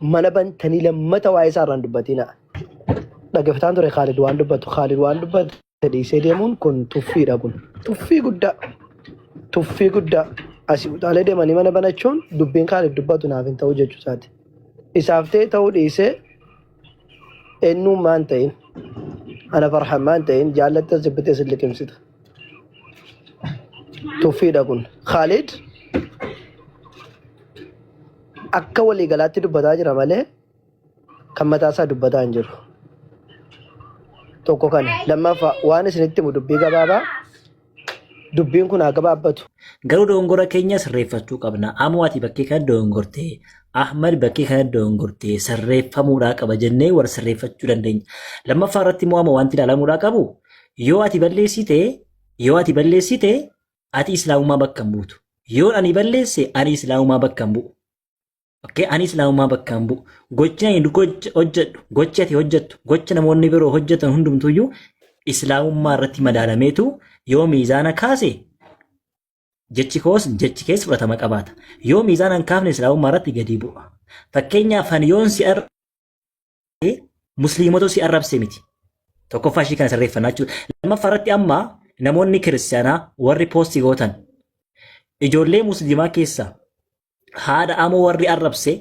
mana bantanii lammata waa'ee isaa irraan dubbatina. Dhaggeeffataan ture Khaalid waan dubbatu dhiisee deemuun kun tuffiidha kun. Tuffii guddaa. Asii utaalee deemanii mana banachuun dubbiin Khaalid dubbatu naaf hin ta'u jechuu isaati. Isaaf ta'uu dhiisee eenyummaan ta'in ana farhammaan ta'in jaalattas jibbitee sin liqimsita. Tuffiidha kun. Khaalid akka waliigalaatti dubbataa jira malee kan mataasaa dubbataa hin jiru. Tokko kana lammaffaa waan isinitti himu dubbii gabaabaa dubbiin kun haa gabaabbatu. Garuu dogongora keenya sirreeffachuu qabna. Amooti bakkee kan dogongortee, Ahmad bakkee kan dogongortee sirreeffamuudhaa qaba jennee warra sirreeffachuu dandeenya. Lammaffaa irratti immoo wanti ilaalamuudhaa qabu yoo ati balleessite ati islaamummaa bakka hin buutu. Yoo ani balleesse ani islaamummaa bakka hin bu'u. Ani islaamummaa bakka hin bu'u. Gocha ati hojjettu, gocha namoonni biroo hojjetan hundumtuyyuu islaamummaa irratti madaalameetu yoo miizaana kaase jechi keessa fudhatama qabaata. Yoo miizaana hin kaafne islaamummaa irratti gadi bu'a. Fakkeenyaaf yoon si musliimota si arrabse miti. Tokkoffaa ishii kana sirreeffannaa jechuudha. Lammaffaa irratti amma namoonni kiristaanaa warri poostii gootan ijoollee musliimaa keessaa haadha amoo warri arrabse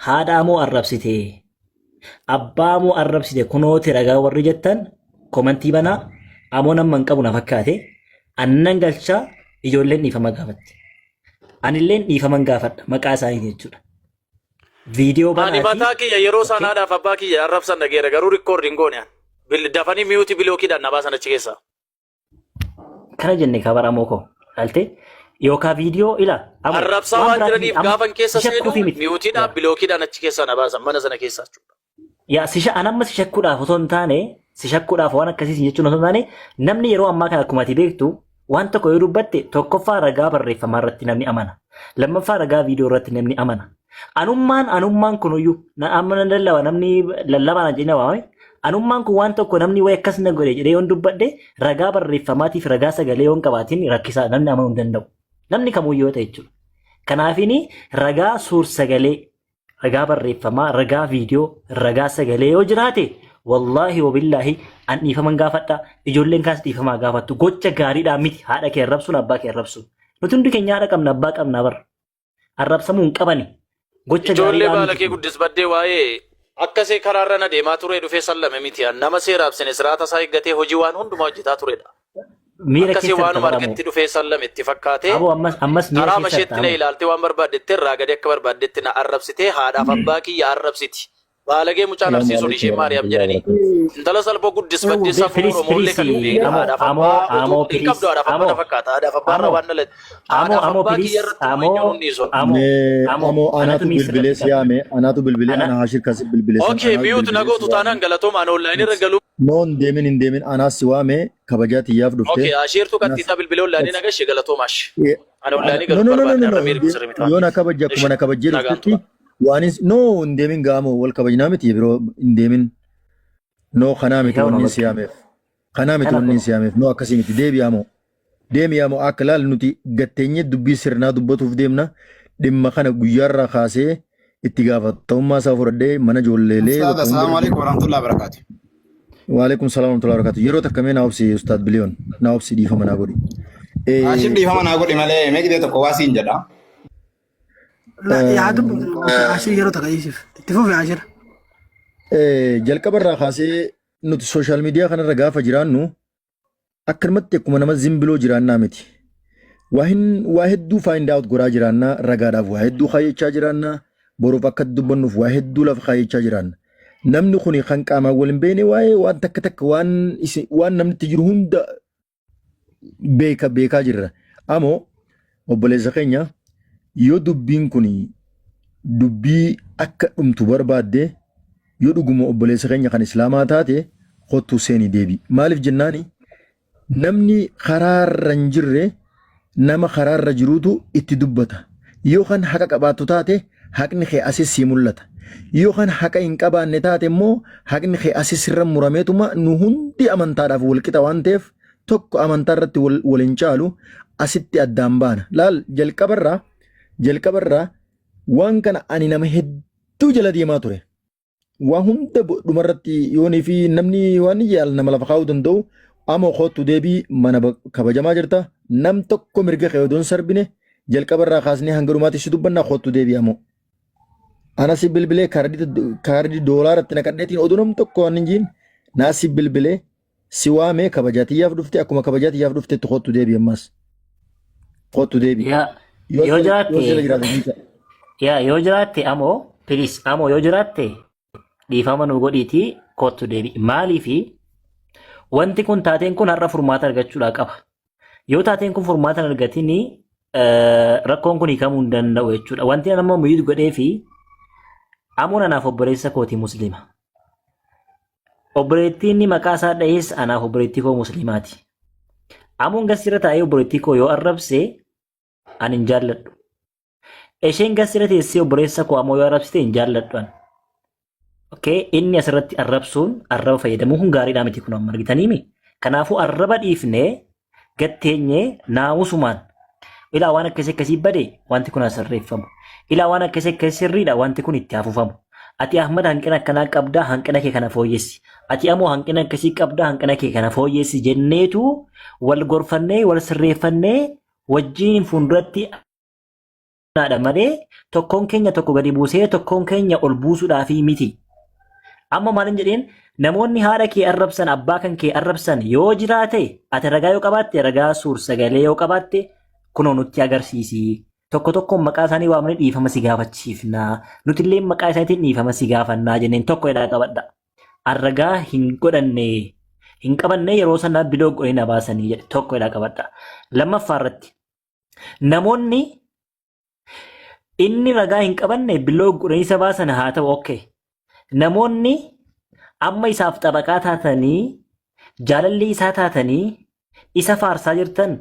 haadha amoo arrabsite abbaa amoo arrabsite kunooti ragaa warri jettan komantii banaa amoo nama hin qabu na fakkaate annan galchaa ijoolleen dhiifama gaafatti. Anilleen dhiifama gaafadha maqaa isaanii jechuudha. Viidiyoo banaatii. Ani mataa kiyya yeroo sanaadhaaf abbaa kiyya arrabsan dhageera garuu rikoordiin goone dafanii miyuutii bilookiidhaan na baasan achi keessaa. Kana jenne kabaramoo koo ilaalte yookaan viidiyoo ila. Arrabsaa waan jiraniif gaafan keessa seenu miyuutiidhaan bilookiidhaan achi keessaa na baasan mana sana keessaa jechuudha. Yaa anamma si shakkuudhaaf osoo hin taane si shakkuudhaaf waan akkasii jechuun osoo hin taane namni yeroo ammaa kana akkuma ati beektu waan tokko yoo dubbatte tokkoffaa ragaa barreeffamaa irratti namni amana. Lammaffaa ragaa viidiyoo irratti namni amana. Anummaan kunuyyuu amma lallaba namni lallabaan ajajina waame. Anummaan kun waan tokko namni wayi akkas na godhe jedhee yoon dubbadhe ragaa barreeffamaatiif ragaa sagalee yoon qabaatiin rakkisaa namni amanuu hin danda'u. Namni kamiyyuu ta'e jechuudha. Kanaafini ragaa suur sagalee ragaa barreeffamaa ragaa viidiyoo ragaa sagalee yoo jiraate wallaahi wabillaahi an dhiifaman gaafadha ijoolleen kaas dhiifamaa gaafattu gocha gaariidhaan miti haadha kee arrabsuun abbaa kee arrabsuun nuti hundi keenya haadha qabna abbaa qabna bar arrabsamuu hin qabani gocha gaariidhaan ijoollee baala kee guddis baddee waa'ee akkasii karaarra na deemaa turee dhufee sallame miti nama seera absine siraata isaa eeggatee hojii waan hundumaa hojjetaa turedha. Akkasii waanuma argatti dhufee sallame itti fakkaatee karaa masheetti na ilaaltee waan barbaaddetti irraa gadi akka barbaaddetti na arrabsitee haadhaaf abbaa kiyya arrabsiti. Baalagee mucaan arsiisuun ishee Maariyaam jedhanii intala salphoo guddis baddee safuu Oromoollee kan hin beekne haadhaaf abbaa hin qabdu haadhaaf abbaa fakkaata haadhaaf abbaa irra waan dhalate haadhaaf abbaa kiyya irratti wayyaa hundi sun. Amoo anaatu bilbilee siyaame anaatu bilbilee ana hashir kasi bilbilee. Okay miyuutu nagootu taanaan galatooma ana onlaayinii irra galuu. Noon deemin hin deemin anaas si waame kabajaa xiyyaaf dhufte. Okay ashirtu kan tiitaa bilbilee onlaayinii nagashi galatoomash. Ana onlaayinii galuu barbaadne irra meerii sirrii mitaa. Yoona kabajaa kuma na kabajee dhuftetti. Waanis no indeemin gaamo wal kabajnaa miti biroo indeemin no kanaa miti wanni siyaameef kanaa miti wanni siyaameef no akkasii miti deebi'aamoo akka laal nuti gatteenye dubbii sirnaa dubbatuuf deemna dhimma kana guyyaarraa kaasee itti gaafatamummaa isaa fudhadhee mana ijoolleelee. Assalamu alaikum warahmatullahi wabarakatuh. Waalaikum salaam warahmatullahi wabarakatuh. Yeroo takkamee naa obsi Ustaad Biliyoon naa obsi dhiifama naa godhi. Ashir dhiifama naa godhi malee meeqdee tokko waa siin jedha. Yaadu ashir yeroo takka dhiisiif itti fufi ashir. Jalqabarraa kaasee nuti sooshaal miidiyaa kanarra gaafa jiraannu akkanumatti akkuma nama zimbiloo jiraannaa miti. Waa hedduu faayidaa godhaa jiraannaa ragaadhaaf waa hedduu kaayyachaa jiraannaa boruuf akka dubbannuuf waa hedduu lafa kaayyachaa jiraanna. Namni kun kan qaamaan wal hin beekne waa'ee waan takka waan namni itti jiru hunda beekaa jirra. Amoo obboleessa keenya yoo dubbiin kun dubbii akka dhumtu barbaadde yoo dhuguma obboleessa keenya kan islaamaa taate kottuu seenii deebi. Maaliif jennaani namni karaarra hin jirre nama karaarra jiruutu itti dubbata. Yoo kan haqa qabaattu taate haqni kee asis sii mul'ata. Yoo kan haqa hin qabaanne taate immoo haqni kee asis irra murameetuma nu hundi amantaadhaaf walqixa waan ta'eef tokko amantaa irratti wal hin caalu asitti addaan baana. Laal jalqabarraa waan kana ani nama hedduu jala deemaa ture. Waa hunda dhumarratti yoonii fi namni waan yaal nama lafa kaa'uu danda'u amma kootu deebii mana kabajamaa jirta. Nam tokko mirga kee odoon sarbine jalqabarraa kaasnee hanga dhumaatti si dubbannaa kootu deebii ammoo. Ana si bilbilee kaardii doolaaratti naqadheetiin oduu nam tokko waan hin jiin naa si bilbilee si waamee kabajaatiyyaaf dhufte akkuma kabajaatiyyaaf dhuftetti kootu deebii ammas. Kootu deebii. Yoo jiraatte ammoo pilis ammoo yoo jiraatte dhiifama nu godhiitii kootu deebii. Maaliifi wanti kun taateen kun har'a furmaata argachuudhaa qaba. Yoo taateen kun furmaata argatiin rakkoon kun hiikamuu hin danda'u jechuudha. Wanti nama muyyuu godhee fi amuun anaaf obboleessa kooti musliima. Obboleettiin maqaa isaa dha'ees anaaf obboleettii koo musliimaati. Amuun gasirra taa'ee obboleettii koo yoo arrabse ani hin jaalladhu. Isheen gasirra teessee obboleessa koo ammoo yoo arrabsite hin jaalladhu. Inni asirratti arrabsuun arraba fayyadamuu kun gaariidhaa miti kun amma argitaniimi. Kanaafuu arraba dhiifnee gatteenyee naamusumaan ilaa waan akkasii bade wanti kun asirreeffamu. Ilaa waan akkasii sirriidha wanti kun itti hafuufamu. Ati Ahmad hanqina akkanaa qabdaa hanqina kee kana fooyyessi. Ati ammoo hanqina akkasii qabdaa hanqina kee kana fooyyessi jenneetu wal gorfannee wal sirreeffannee wajjin fuulduratti naadha malee tokkoon keenya tokko gadi buusee tokkoon keenya ol buusuudhaafi miti. Amma maalin jedheen namoonni haadha kee arrabsan abbaa kan kee arrabsan yoo jiraate ati ragaa yoo qabaatte ragaa suur sagalee yoo qabaatte kunoo nutti agarsiisi. Tokko tokkoon maqaa isaanii waamnee dhiifama si gaafachiifna. Nutillee maqaa isaatiin dhiifama si gaafannaa jenneen tokko jedhaa qabadha. Arragaa hin godhanne hin qabanne yeroo sanaa biloo godhee na baasanii jedhe tokko jedhaa qabadha. Lammaffaa irratti namoonni inni ragaa hin qabanne biloo godhanii isa baasan haa ta'u okay. Namoonni amma isaaf xabaqaa taatanii jaalalli isaa taatanii isa faarsaa jirtan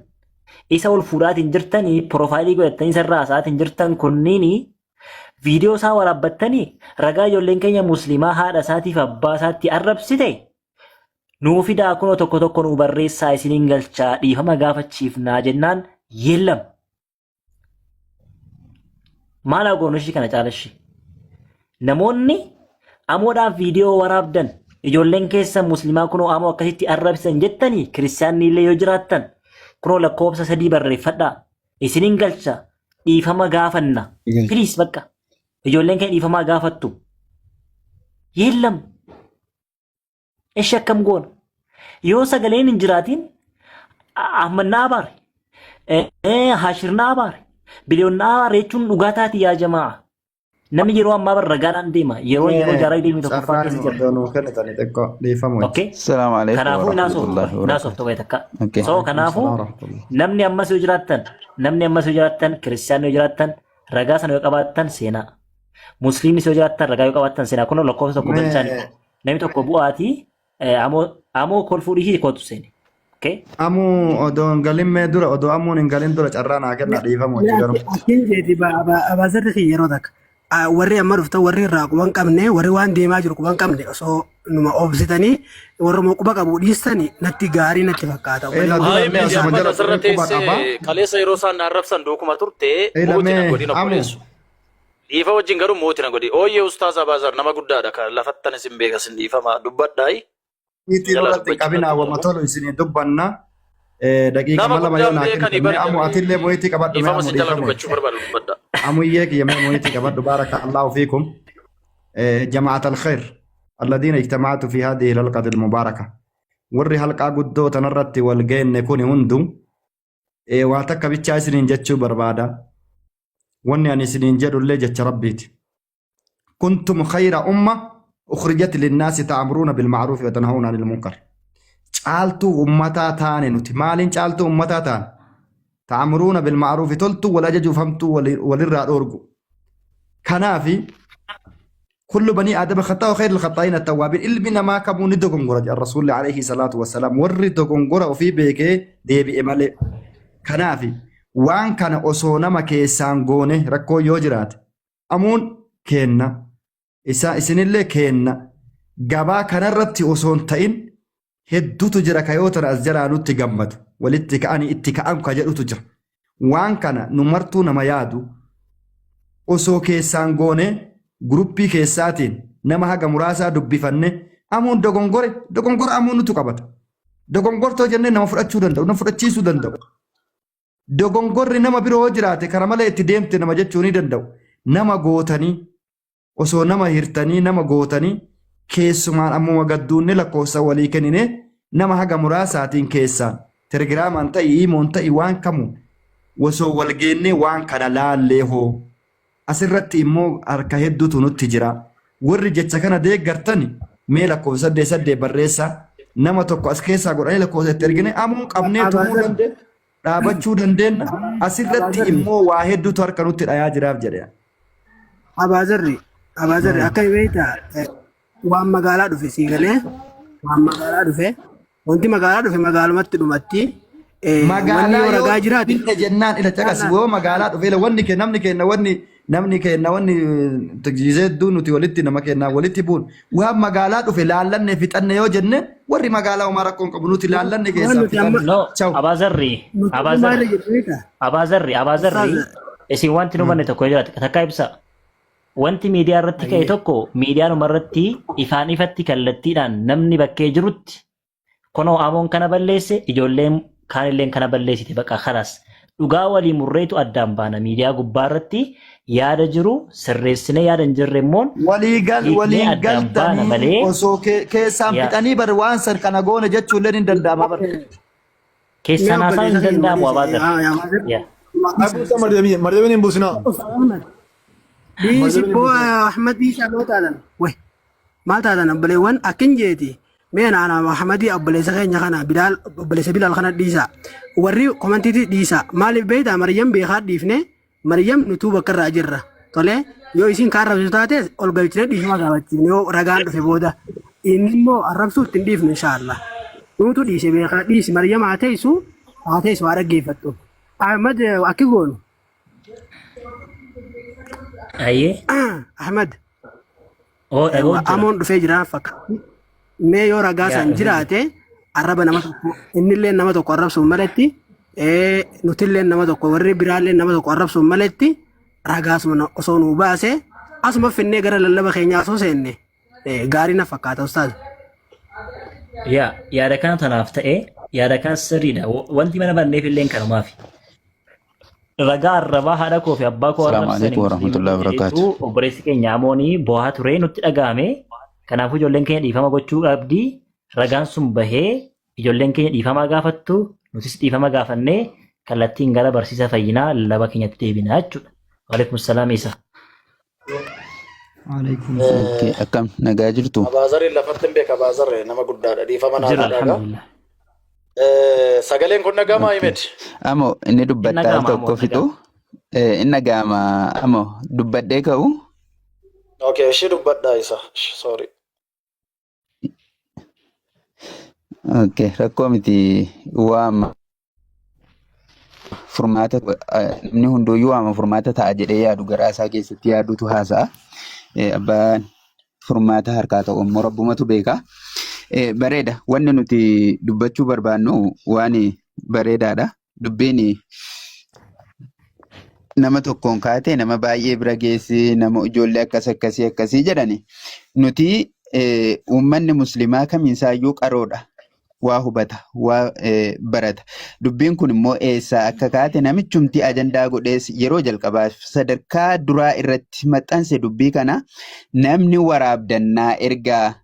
isa ol fuudhaatiin jirtanii piroofaayilii godhatanii isarraa haasa'aatiin jirtan kunniin viidiyoo isaa waraabbattanii ragaa ijoolleen keenya musliimaa haadha isaatiif abbaa isaatti arrabsite nuu fidaa kunoo tokko tokko nuu barreessaa isiniin galchaa dhiifama gaafachiifnaa jennaan yeellam. Maal haa goonu ishii kana caalashi namoonni amoodhaaf viidiyoo waraabdan ijoolleen keessa musliimaa kunoo amoo akkasitti arrabsan jettanii kiristaanni illee yoo jiraattan kunoo lakkoofsa 3 barreeffadhaa isiniin galcha dhiifama gaafanna piliis bakka ijoolleen keenya dhiifamaa gaafattu yeellam. Ishi akkam goona yoo sagaleen hin jiraatiin ahmannaa abaare haashirnaa abaare biliyoonnaa abaare jechuun dhugaa taati yaa jamaa. Namni yeroo ammaa barra ragaadhaan deema yeroo jaaraa deemee tokko fakkii jira. Kanaafuu naasoof ta'uu takka. So kanaafuu namni ammas yoo jiraattan kiristaanni yoo jiraattan ragaa sana yoo qabaattan seenaa. Musliimnis yoo jiraattan ragaa yoo qabaattan seenaa kun lakkoofsa tokko galchaani. Namni tokko bu'aatii amoo kolfuu dhiisii kootu seeni. Amuu odoon galimee dura odoo amuun hin galin dura carraa naa kenna dhiifamu hojii garuu. Akkin jeeti abaazarri yeroo takka. Warri amma dhuftan warri irraa quban qabne warri waan deemaa jiru quban qabne osoo numa oobsitanii warra quba qabu dhiistanii natti gaarii natti fakkaata. Kaleessa yeroo isaan arrabsan dookuma turte mootina godina buleessu. Dhiifa wajjin garuu mootina godhi. Ooyyee ustaaz Abaazar nama guddaadha kan lafattan isin beekasin dhiifama dubbadhaayi. Itti irratti qabinaa wama tolu isin dubbanna. Daqiiqa mala yoo naa kennu amu atillee mooyitii qabadhu mee amu dhiifamu. أمويك يا ميمونيتي كبر بارك الله فيكم جماعة الخير الذين اجتمعتوا في هذه الحلقة المباركة وري حلقة قدو تنرت والجين نكون هندو واتك بيتشا سنين جتشو بربادا وني أني سنين جدو اللي جتش ربيت كنتم خير أمة أخرجت للناس تأمرون بالمعروف وتنهون عن المنكر جعلتوا أمتا تاني نتمالين جعلتوا أمتا تاني تأمرون بالمعروف تلتو ولا ججو فهمتوا وللرأى أرجو كنافي كل بني آدم خطأ وخير الخطائين التوابين إلا ما كمون ندقون قرج الرسول عليه الصلاة والسلام وردقون قرأ وفي بيكي دي بإمالي كنافي وان كان أصونا ما كيسان قونه ركو يوجرات أمون كينا إسان اللي كينا قبا كان الربتي أصون تين هدو تجرى كيوتر أزجرى نوتي قمد ولتكأني اتكأم كجرو تجرى وان كان نمرتو نما يادو أصو كيسان قونه guruppii keessaatiin nama haga muraasaa dubbifanne amuun dogongora amuun nutu qabata. Dogongortoo jennee nama fudhachuu danda'u, nama fudhachiisuu danda'u. Dogongorri nama biroo jiraate kara malee itti deemte nama jechuu ni danda'u. Nama gootanii osoo nama hirtanii nama gootanii keessumaan ammuma gadduunne lakkoofsa walii kennine nama haga muraasaatiin keessaan telegiraamaan ta'ii imoon ta'ii waan kamu osoo wal geennee waan kana laallee hoo asirratti immoo harka hedduutu nutti jira. Warri jecha kana deeggartani mee lakkoofsa 8 barreessaa nama tokko as keessaa godhanii lakkoofsa itti ergine amuun qabnee tumuu dandeenya. Dhaabachuu dandeenya. Asirratti immoo waa hedduutu harka nutti dhayaa jiraaf jedhe. Abaazarri akka beektaa waan magaalaa dhufe sii galee waan magaalaa dhufe wanti magaalaa dhufe magaalumatti dhumatti magaalaa ragaa jiraati jennaan ila caqasi woo magaalaa dhufe namni kenna wanni tajjizee nuti walitti nama kenna walitti buun waan magaalaa dhufe laallanne fixanne yoo jenne warri magaalaa umaa rakkoon qabu nuti laallanne keessaa fixanne. Abaazarri isin wanti nu banne tokko jiraate takkaa ibsa. Wanti miidiyaa irratti ka'e tokko miidiyaa irratti ifaan ifatti kallattiidhaan namni bakkee jirutti kunoo amoon kana balleesse ijoolleen kaanilleen kana balleessite baqa kanas dhugaa walii murreetu addaan baana miidiyaa gubbaa irratti yaada jiru sirreessine yaada hin jirre immoo walii galtanii osoo keessaan fixanii bar waan san kana goone jechuullee hin danda'ama bar keessaan haasaan hin danda'amu Abaazarri. Abuusa Maryamiin hin buusinaa. Bisi bo Ahmadi Shamatalan. Weh, matalan ablewan akin jeti. Mena ana Ahmadi ablesa kenya kana Bilal ablesa Bilal kana disa. Warri komantiti disa. Mali beida Maryam be khadifne. Maryam nutuba karra jirra. Tole yo isin karra resultate olgalchine disma gabachine yo ragan do boda. Inni arabsu tindifne inshallah. Nutu dise be khadis Maryam ateisu wara gefatto. Ahmad akigonu. Aye. Ahmad. Oh, amoon dhufee jira fakkaatu. Mee yoo ragaa san jiraate arraba nama tokko innillee nama tokko arrabsuun maletti nutillee nama tokko warri biraallee nama tokko arrabsuun maletti ragaasuma osoo nuu baase asuma finnee gara lallaba keenyaa osoo seenne gaarii na fakkaata ustaaz. Yaada kana tanaaf ta'e yaada kan sirriidha. Wanti mana banneef illee kanumaafi. Ragaa arrabaa haadha koo fi abbaa koo arrabsanii obboleessi keenya amoonii bo'aa ture nutti dhaga'ame. Kanaafuu ijoolleen keenya dhiifama gochuu qabdi. Ragaan sun bahee ijoolleen keenya dhiifama gaafattu nutis dhiifama gaafannee kallattiin gara barsiisa fayyinaa lallaba keenyatti deebinaa jechuudha. Waalaikum salaam isa. Akkam nagaa jirtu. Abaazarri lafatti hin beeka Abaazarri nama guddaadha dhiifama naa dhaga'aa. Sagaleen kun nagama Ahmed. Amo inni dubbataa tokko fixu. Inni gama amo dubbadhee ka'u. Okay, ishee dubbadhaa isa. Sorry. Okay, rakkoo miti waama furmaata namni hunduyyuu waama furmaata ta'a jedhee yaadu garaa isaa keessatti yaadutu haasa'a. Abbaan furmaata harkaa ta'u immoo rabbumatu beeka. Bareeda wanni nuti dubbachuu barbaannu waan bareedaadha. Dubbiin nama tokkoon kaate nama baay'ee bira geessi nama ijoollee akkasii jedhani. Nuti uummanni muslimaa kamiinsaayyuu qaroodha. Waa hubata, waa barata. Dubbiin kun immoo eessaa akka kaate namichumti ajandaa godhees yeroo jalqabaaf sadarkaa duraa irratti maxxanse dubbii kana namni waraabdannaa ergaa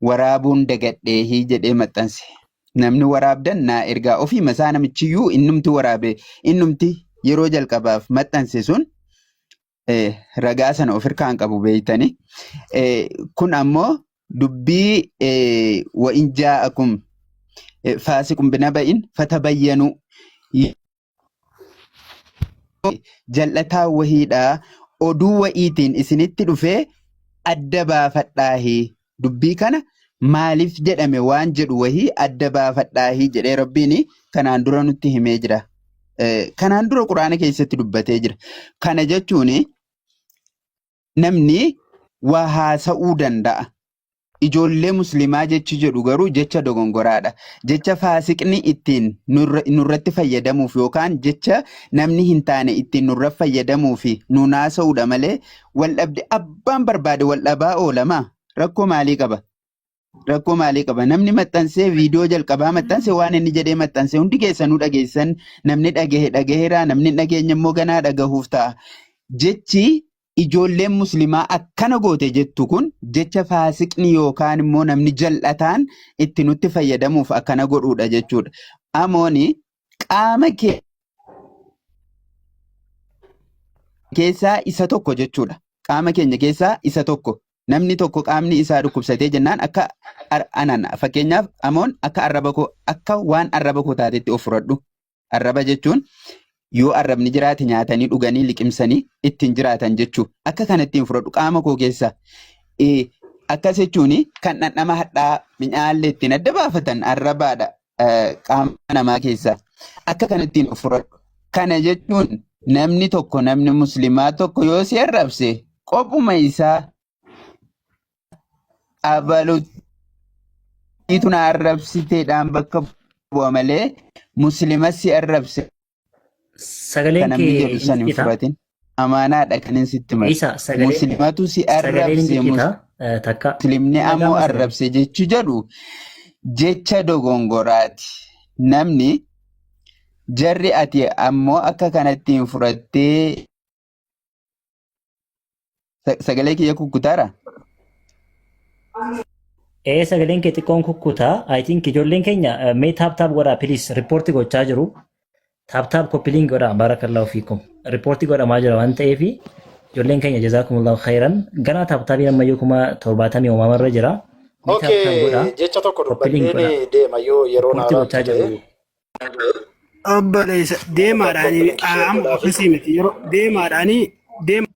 waraabuun dagadhee jedhee maxxanse. Namni waraabdannaa ergaa ofii masaa namichiyyuu innumti waraabe innumti yeroo jalqabaaf maxxanse sun ragaa sana of hirkaan qabu beeytani. Kun ammoo dubbii wa'in jaa'akum faasiqun binaba'in fatabayyanu jal'ataa wahiidhaa oduu wa'iitiin isinitti dhufee adda baafadhaahii dubbii kana maaliif jedhame waan jedhu wahii adda baafadhaahii jedhee rabbiin kanaan dura nutti himee jira. Kanaan dura quraana keessatti dubbatee jira. Kana jechuun namni waa haasa'uu danda'a. ijoollee musliimaa jechi jedhu garuu jecha dogongoraadha. Jecha faasiqni ittiin nurratti fayyadamuuf yookaan jecha namni hin taane ittiin nurra fayyadamuuf nu naasa'uudha malee waldhabde abbaan barbaade waldhabaa oolama. Rakkoo maalii qaba? Rakkoo maalii qaba? Namni maxxansee viidiyoo jalqabaa maxxanse waan inni jedhee maxxanse hundi keessanuu dhageessan namni dhagaheera namni dhageenya immoo ganaa dhagahuuf ta'a. Jechi ijoolleen musliimaa akkana goote jettu kun jecha faasiqni yookaan immoo namni jal'ataan itti nutti fayyadamuuf akkana godhuudha jechuudha. Amooni qaama keessaa isa tokko jechuudha. Qaama keenya keessaa isa tokko. Namni tokko qaamni isaa dhukkubsatee jennaan akka fakkeenyaaf amoon akka waan arraba koo taatetti of fudhadhu. Arraba jechuun yoo arrabni jiraate nyaatanii dhuganii liqimsanii ittiin jiraatan jechuudha. Akka kana ittiin fudhadhu qaama koo keessa. Akkas jechuun kan dhandhama hadhaa mi'aallee ittiin adda baafatan arrabaadha qaama namaa keessa. Akka kana ittiin of fudhadhu. Kana jechuun namni musliimaa tokko yoo si arrabse qophuma isaa abaluutu na arrabsiteedhaan bakka bu'a malee musliima si arrabse. Sagaleen kee fudhatin amaanaadha kan inni sitti malu. Musliimatu si arrabse musliimni ammoo arrabse jechu jedhu jecha dogongoraati. Namni jarri ati ammoo akka kanattiin fudhattee sagalee kiyya kukkutaara. Sagaleen kee xiqqoon kukkutaa. I think ijoolleen keenya mee taap godhaa please riippoortii gochaa jiru. Taap koppiliin godhaa barakallahu fiikum. Riippoortii godhamaa jira waan ta'eef ijoolleen keenya jazaakumullahu khairan. Ganaa taaptaabiin ammayyuu 70 uumamarra jira. Jecha tokko dubbannee deema yoo yeroo Riippoortii gochaa jiru. Obboleessa deemaadhaanii amma ofiisii miti yeroo deemaadhaanii deema.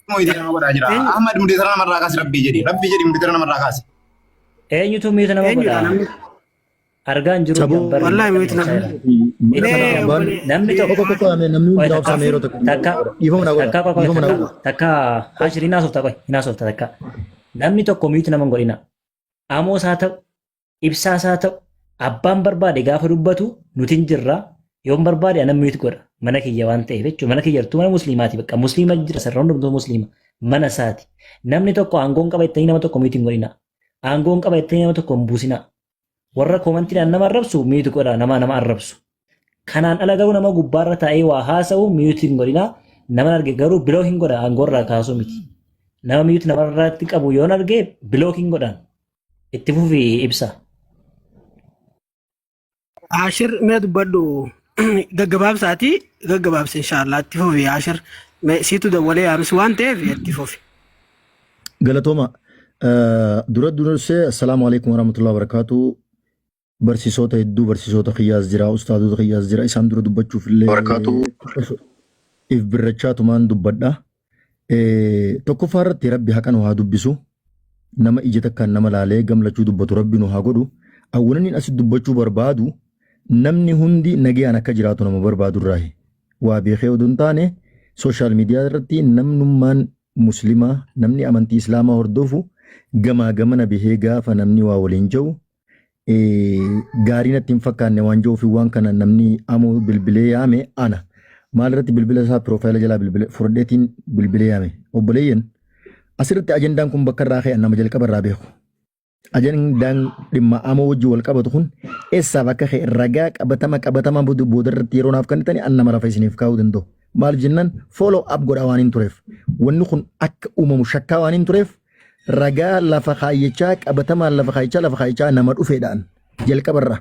Ahmad mudhiisana namarraa kaasi rabbii jedhi mudhiisana namarraa kaasi. Eenyutu miita nama godha? Argaan jiru wallahi miita namni takka hashirii naasofta takka namni tokko miiti nama godhina. Amoos haa ta'u ibsaas haa ta'u abbaan barbaade gaafa dubbatu nuti hin jirra yoon barbaade anan miiti godha. Mana kiyya waan ta'eef jechuudha. Mana kiyya jirtu mana musliimaati bakka musliima jira sarara hundumtuu musliima mana isaati. Namni tokko aangoon qaba jettanii nama tokko miitiin godhina. Aangoon qaba jettanii nama tokko hin buusina. Warra koomantiidhaan nama arrabsu miiti godha nama arrabsu. Kanaan ala garuu nama gubbaarra taa'ee waa haasa'u miitiin godhina. Nama arge garuu biloo hin godha aangoorraa kaasuu miti. Nama miiti namarratti qabu yoon arge biloo hin godhan. Itti fufii ibsa. Ashir mee dubbadhu. Gaggabaabsaati gaggabaabsa inshaallah itti fufi Ashir siitu dawwalee yaamis waan ta'eef itti fufi. Galatooma dursee assalaamu alaikum warahmatullahi wabarakatuh. Barsiisota hedduu barsiisota xiyyaas jira ustaadota xiyyaas jira isaan dura dubbachuuf illee if birrachaatumaan dubbadha. Tokkoffaa irratti rabbi haqan haa dubbisu nama ija takkaan nama laalee gamlachuu dubbatu rabbi nu haa godhu. Awwalaniin asitti dubbachuu barbaadu namni hundi nagayaan akka jiraatu nama barbaadu irraahi. Waa beekee oduu hin taane sooshaal miidiyaa irratti namnummaan muslimaa namni amantii islaamaa hordofu gamaa gamana bahee gaafa namni waa waliin jiru gaarii natti hin fakkaanne waan jiruuf waan kana namni ammoo bilbilee yaame ana maal irratti bilbila isaa piroofaayila jalaa bilbilee furdheetiin bilbilee yaame obboleeyyan asirratti ajendaan kun bakka irraa ka'e nama jalqaba irraa beeku. Ajendaan dhimma ammoo wajji wal qabatu kun eessaa bakka ka'e ragaa qabatama booda irratti yeroo naaf kennitanii an nama lafa isiniif kaa'uu danda'u. Maal jennaan follow up godhaa waan hin tureef wanni kun akka uumamu shakkaa waan hin tureef ragaa lafa kaayyachaa qabatamaan lafa kaayyachaa nama dhufeedhaan jalqabarra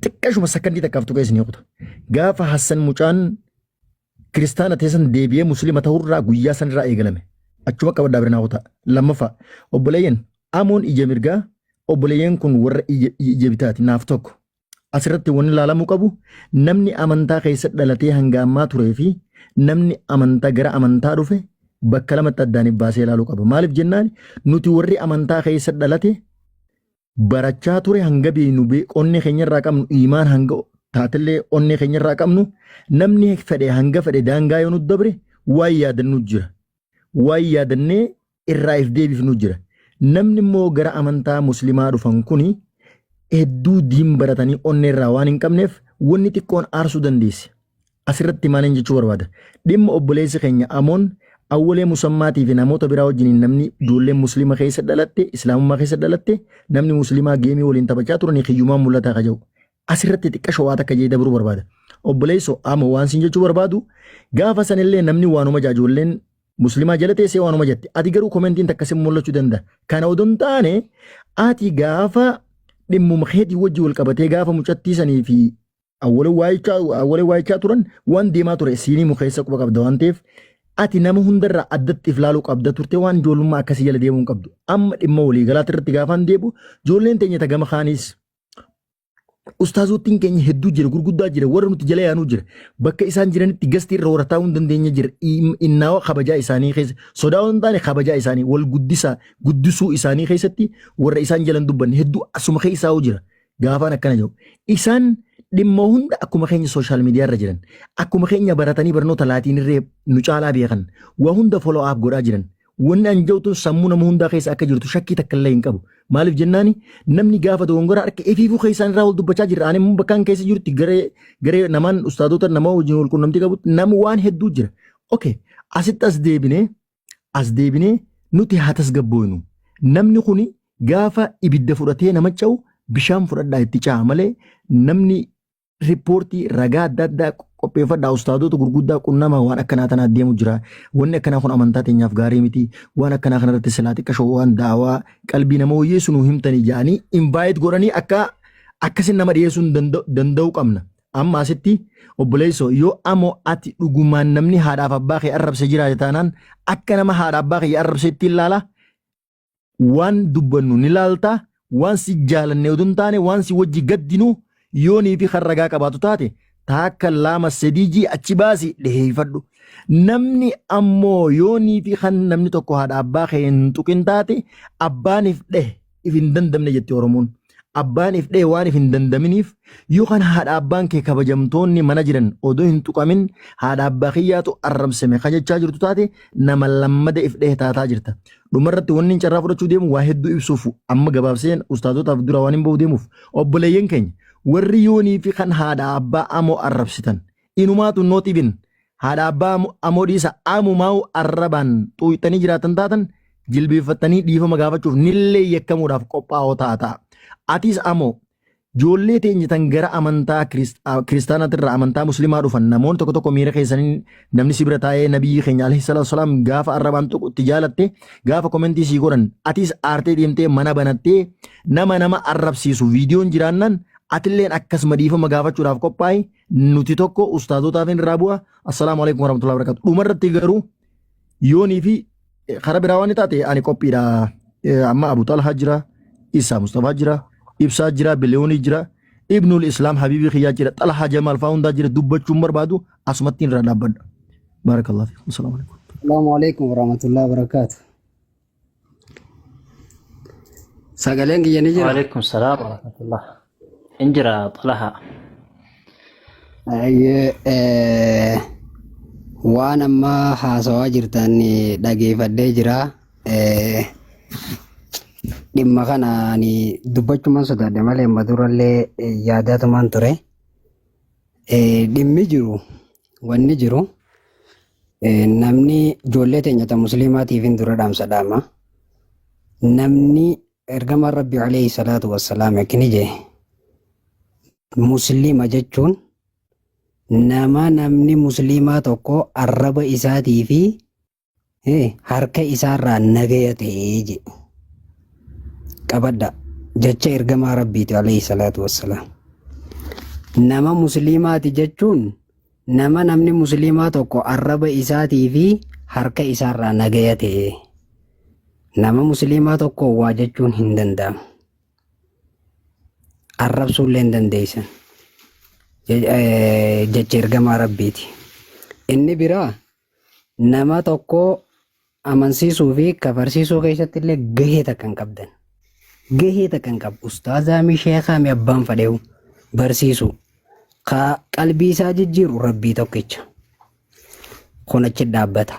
xiqqashuma sakkandii takkaaf tuqee isinii kuta. Gaafa Hassan Mucaan kiristaana teessan deebi'ee muslima ta'urraa guyyaa sanirraa eegalame achuma qabadhaa birnaa kuta. Lammaffaa obboleeyyan amoon ija mirgaa obboleeyyan kun warra ija bitaati naaf tokko. Asirratti wanni ilaalamuu qabu namni amantaa keessa dhalatee hanga ammaa turee fi namni amantaa gara amantaa dhufe bakka lamatti addaaniif baasee ilaaluu qaba. Maaliif jennaan nuti warri amantaa keessa dhalate barachaa ture hanga beenu qonni keenya irraa qabnu imaan hanga taatellee onnee keenyarraa qabnu namni fedhe hanga fedhe daangaa yoo nu dabre waan yaadannu jira. Waan yaadannee irraa if deebifnu jira. Namni immoo gara amantaa muslimaa dhufan kuni hedduu diin baratanii onnee irraa waan hin qabneef wanni xiqqoon aarsuu dandeessi. Asirratti maaliin jechuu barbaada? Dhimma obboleessi keenya amoon awwalee musammaatii fi namoota biraa wajjiniin namni ijoolleen muslima keessa dhalatte islaamummaa keessa dhalatte namni muslimaa geemii waliin taphachaa turanii hiyyummaan mul'ataa ka jiru. Asirratti xiqqa showaa takka jee dabruu barbaada. Obboleessoo ama waan siin jechuu barbaadu gaafa sanillee namni waanuma ijoolleen muslimaa jala teessee waanuma jette ati garuu komentiin takkasin mul'achuu danda'a. Kana odoo hin taane ati gaafa dhimmuma keetii wajji wal qabatee gaafa mucattiisanii fi awwalee waayichaa turan waan deemaa ture siinii mukeessa quba qabda waan ta'eef ati nama hundarraa addatti if laaluu qabda turte waan ijoollummaa akkasii jala deemuu hin qabdu. Amma dhimma walii galaatti irratti gaafaan deebu ijoolleen teenya tagama kaanis ustaazottiin keenya hedduu jira gurguddaa jira warra nuti jala yaanuu jira bakka isaan jiranitti gastii irra warataa hin dandeenye jira innaawa kabajaa isaanii keessa sodaa hin taane kabajaa isaanii wal guddisuu isaanii keessatti warra isaan jalan dubbanne hedduu asuma keessaa jira gaafaan akkana jiru isaan dhimma hunda akkuma keenya sooshaal miidiyaa irra jiran akkuma keenya baratanii barnoota laatiin irree nu caalaa beekan waa hunda follow up godhaa jiran wanni anjawtu sammuu nama hundaa keessa akka jirtu shakkii takka illee hin qabu. Maaliif jennaani namni gaafa dogongora harka efiifuu keessaan irraa wal dubbachaa jira. Ani immoo bakkaan keessa jirutti garee namaan ustaadota nama wajjin wal quunnamtii qabutti nama waan hedduu jira. Okay, asitti as deebinee nuti haa tasgabboonu. Namni kuni gaafa ibidda fudhatee nama ca'u bishaan fudhadhaa itti ca'a malee namni riippoortii ragaa adda addaa qopheeffadhaa ustaadota gurguddaa qunnama waan akkanaa tanaa deemu jira. Wanni akkanaa kun amantaa teenyaaf gaarii miti. Waan akkanaa kanarratti silaa xiqqaa showwaan daawaa qalbii nama wayyeessu nu himtanii jedhanii invaayit godhanii akkasin nama dhiyeessuu danda'u qabna. Amma asitti obboleessoo yoo ammoo ati dhugumaan namni haadhaaf abbaa kee arrabse jiraate taanaan akka nama haadhaaf abbaa kee arrabseetti ilaala. Waan dubbannu ni laaltaa. Waan si jaalanne oduu hin taane waan si wajji gaddinu yoonii fi kan ragaa qabaatu taate taakka lama sadii achi baasi dheeeffadhu. Namni ammoo yoonii fi kan namni tokko haadha abbaa kee hin tuqin taate abbaaniif if hin dandamne jetti Oromoon. Abbaaniif waan if hin dandaminiif yookaan haadha abbaan kee kabajamtoonni mana jiran odoo hin tuqamin haadha abbaa kiyyaatu arrabsame kan jechaa jirtu taate nama lammada if taataa jirta. Dhumarratti wanni carraa fudhachuu deemu waa hedduu ibsuuf amma gabaabseen ustaadotaaf dura waan hin bahu deemuuf obboleeyyan keenya warri yoonii fi kan haadha abbaa amoo arrabsitan inumaatu nootibin haadha abbaa amoo dhiisa amumaa'u arrabaan xuuxanii jiraatan taatan jilbeeffatanii dhiifama gaafachuuf nillee yakkamuudhaaf qophaa'oo taata. Atis amoo ijoollee teenyatan gara amantaa kiristaanatirraa amantaa muslimaa dhufan namoonni tokko miira keessanii namni si bira taa'ee nabiyyi keenya alayhi salaatu wasalaam gaafa arrabaan tokko itti jaalatte gaafa komentii sii godhan atis aartee deemtee mana banattee nama arrabsiisu viidiyoon jiraannan atilleen akkasuma dhiifama gaafachuudhaaf qophaa'e nuti tokko ustaadotaaf irraa bu'a. Assalaamu alaikum warahmatullahi wabarakatuh. Dhumarratti garuu yoonii fi karaa biraa waan taate ani qophiidha. Amma Abu Talhaa jira, Isaa Mustafaa jira, Ibsaa jira, Biliyoonii jira, Ibnul Islaam Habiibii Xiyyaa jira, Xalahaa Jamaal fa'aa hundaa jira dubbachuun barbaadu asumatti irraa dhaabbadha. Baarakallahu fiikum. Assalaamu alaikum. Assalamu alaikum warahmatullahi wabarakatuh. Sagaleen kiyya ni jira. Waalaikum salaam warahmatullah. Injira Xalahaa. Waan amma haasawaa jirtan dhageeffadhee jira. Dhimma kana ani dubbachumaan sodaadhe malee madurallee yaadatumaan ture. Dhimmi jiru wanni jiru namni ijoollee teenyata musliimaatiif hin dura dhaamsa dhaama. Namni ergamaan Rabbi alayhi salaatu wassalaam akkini jee musliima jechuun namni musliimaa tokko arraba isaatii fi harka isaarraa nagaya ta'ee je qabadda jecha ergamaa Rabbiiti alayhi salaatu wassalaam. Nama musliimaati jechuun namni musliimaa tokko arraba isaatii fi harka isaarraa nagaya ta'ee nama musliimaa tokko waa jechuun hin danda'amu. Arrabsuullee hin dandeessan jecha ergamaa Rabbiiti. Inni biraa nama tokko amansiisuu fi kafarsiisuu keessatti illee gahee takka hin qabdan. Gahee takka hin qabu. Ustaazaa mi sheekaa mi abbaan fadheewu barsiisu. ka qalbii isaa jijjiiru rabbii tokkicha. Kun achi dhaabbata.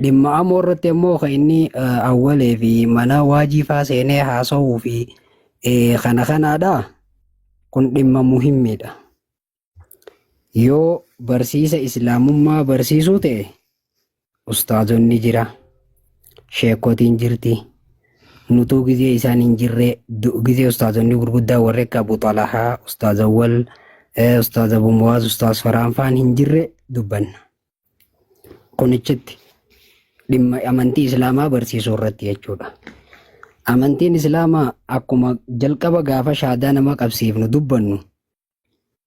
Dhimma amoo irratti immoo kan inni awwalee fi mana waajifaa seenee haasa'uu fi kanaadha. Kun dhimma muhimmiidha. Yoo barsiisa islaamummaa barsiisuu ta'e ustaazonni jira, sheekotiin jirti. Nutuu gizee isaan hin jirre gizee ustaazonni gurguddaa warri akka Abu Xalahaa, Ustaaz Awwal, Ustaaz Abu Muwaaz, Ustaaz Faraan faan hin jirre dubbanna. Kunichitti dhimma amantii islaamaa barsiisuu irratti jechuudha. Amantiin islaamaa akkuma jalqaba gaafa shahaadaa nama qabsiifnu dubbannu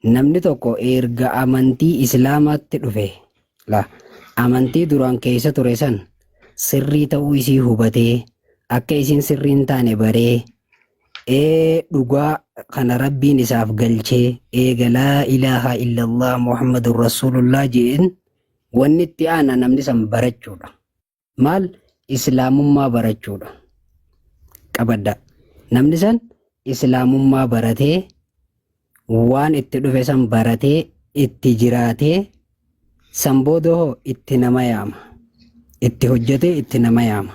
namni tokko erga amantii islaamaatti dhufe amantii duraan keessa ture san sirrii ta'uu isii hubatee akka isin sirrii hin taane baree dhugaa kana rabbiin isaaf galchee eega laa ilaaha illallah muhammadun rasulullah jedheen wanni itti aana namni san barachuudha. Maal islaamummaa barachuudha. Qabadda. Namni san islaamummaa baratee waan itti dhufe san baratee itti jiraatee san booda itti nama yaama. Itti hojjetee itti nama yaama.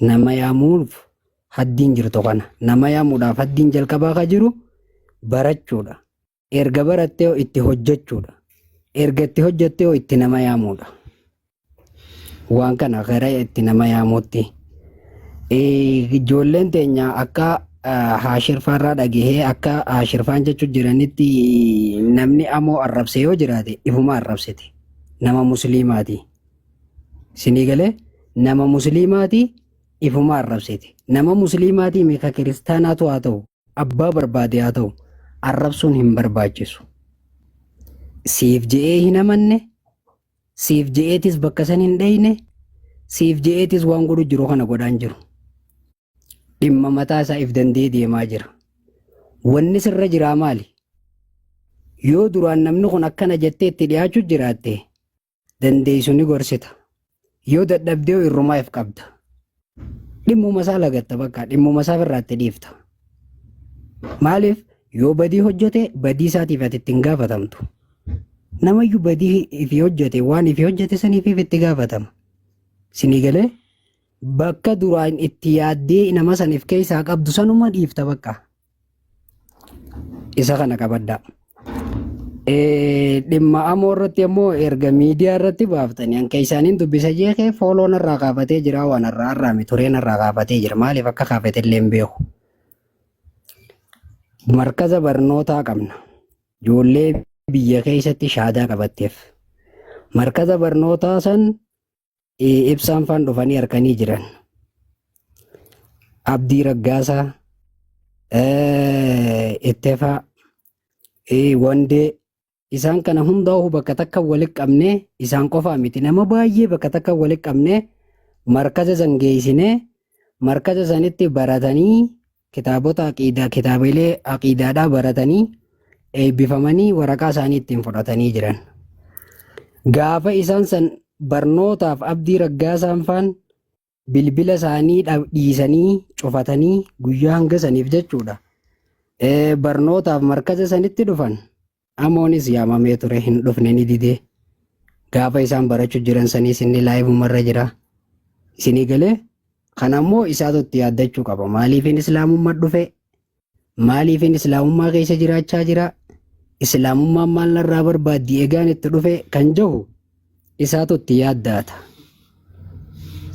Nama yaamuuf haddiin jirtu kana. Nama yaamuudhaaf haddiin jalqabaa ka jiru barachuudha. Erga barattee itti hojjechuudha. Erga itti hojjettee itti nama yaamuudha. Waan kana gara itti nama yaamuutti. Ijoolleen teenya akka haashirfaarraa dhagahee akka haashirfaan jechuun jiranitti namni amoo arrabse yoo jiraate ifuma arrabsite. Nama musliimaati. Sinii galee nama musliimaati ifuma arrabsite. Nama musliimaati meeqa kiristaanaatu haa ta'u abbaa barbaade haa ta'u arrabsuun hin barbaachisu. Siif je'ee hin amanne, siif je'eetis bakka san hin dhayne, siif je'eetis waan godhu jiru kana godhaan jiru. Dhimma mataa isaa if dandee deemaa jira. Wanni sirra jiraa maali? Yoo duraan namni kun akkana jettee itti dhiyaachuu jiraatte dandeessu ni gorsita. Yoo dadhabdee irrumaa if qabda. Dhimmuma isaa lagatta bakka dhimmuma isaa irraatti dhiifta. Maaliif yoo badii hojjete badii isaatiif ati ittiin gaafatamtu. Namayyuu badii ifi hojjete waan ifi hojjete saniif itti gaafatama. Sinii galee bakka duraan itti yaaddee nama saniif keessaa qabdu sanuma dhiifta bakka. Isa kana qabadda. Dhimma amoo irratti immoo erga miidiyaa irratti baaftanii hanqa isaaniin dubbisa jeekee fooloon irraa kaafatee jira waan irraa arraame tureen irraa kaafatee jira maaliif akka kaafate illee hin beeku. Markaza barnootaa qabna. Ijoollee biyya keessatti shahaadaa qabatteef. Markaza barnootaa san ibsaan faan dhufanii harkanii jiran. Abdii Raggaasaa, Ittefaa, Wandee isaan kana hundaa'u bakka takka walitti qabnee isaan qofaa miti nama baay'ee bakka takka walitti qabnee markaza san geessinee markaza sanitti baratanii kitaabota aqiidaa kitaabilee aqiidaadhaa baratanii eebbifamanii waraqaa isaanii ittiin fudhatanii jiran. Gaafa isaan san barnootaaf Abdii Raggaasaan faan bilbila isaanii dhiisanii cufatanii guyyaa hanga saniif jechuudha. Barnootaaf markaza sanitti dhufan amoonis yaamamee ture hin dhufne ni didee. Gaafa isaan barachuu jiran saniis inni laayivumarra jira. Isinii galee kanammoo isaatu itti yaaddachuu qaba. Maaliifin islaamummaa dhufe? Maaliifin islaamummaa keessa jiraachaa jira? Islaamummaan maal narraa barbaaddi egaan itti dhufe kan jahu isaatu itti yaaddaata.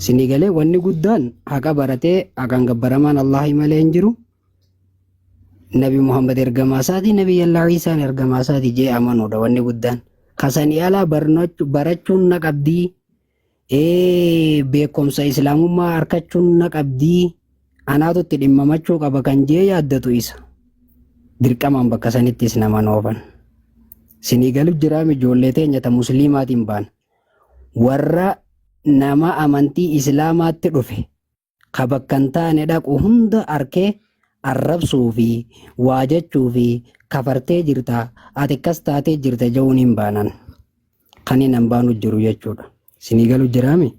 Isinii galee wanni guddaan haqa baratee haqaan gabbaramaan Allaahi malee hin jiru. Nabi Muhammad ergamaa isaati, Nabi Yallaa Ciisaan ergamaa isaati jee amanuudha wanni guddaan. Kasanii alaa barachuun na qabdii, beekumsa islaamummaa harkachuun na qabdii, anaatu itti dhimmamachuu qaba kan jee yaaddatu isa. Dirqamaan bakka sanittis nama noofan. Sinii galuuf jiraam ijoollee teenyata musliimaatiin baan. Warra nama amantii islaamaatti dhufe ka bakka hin taane dhaqu hunda arkee arrabsuu fi waajachuu fi kafartee jirta ati akkas taatee jirta jechuun hin baanan. Kan hin baanu jiru jechuudha. Sinii galuuf jiraami.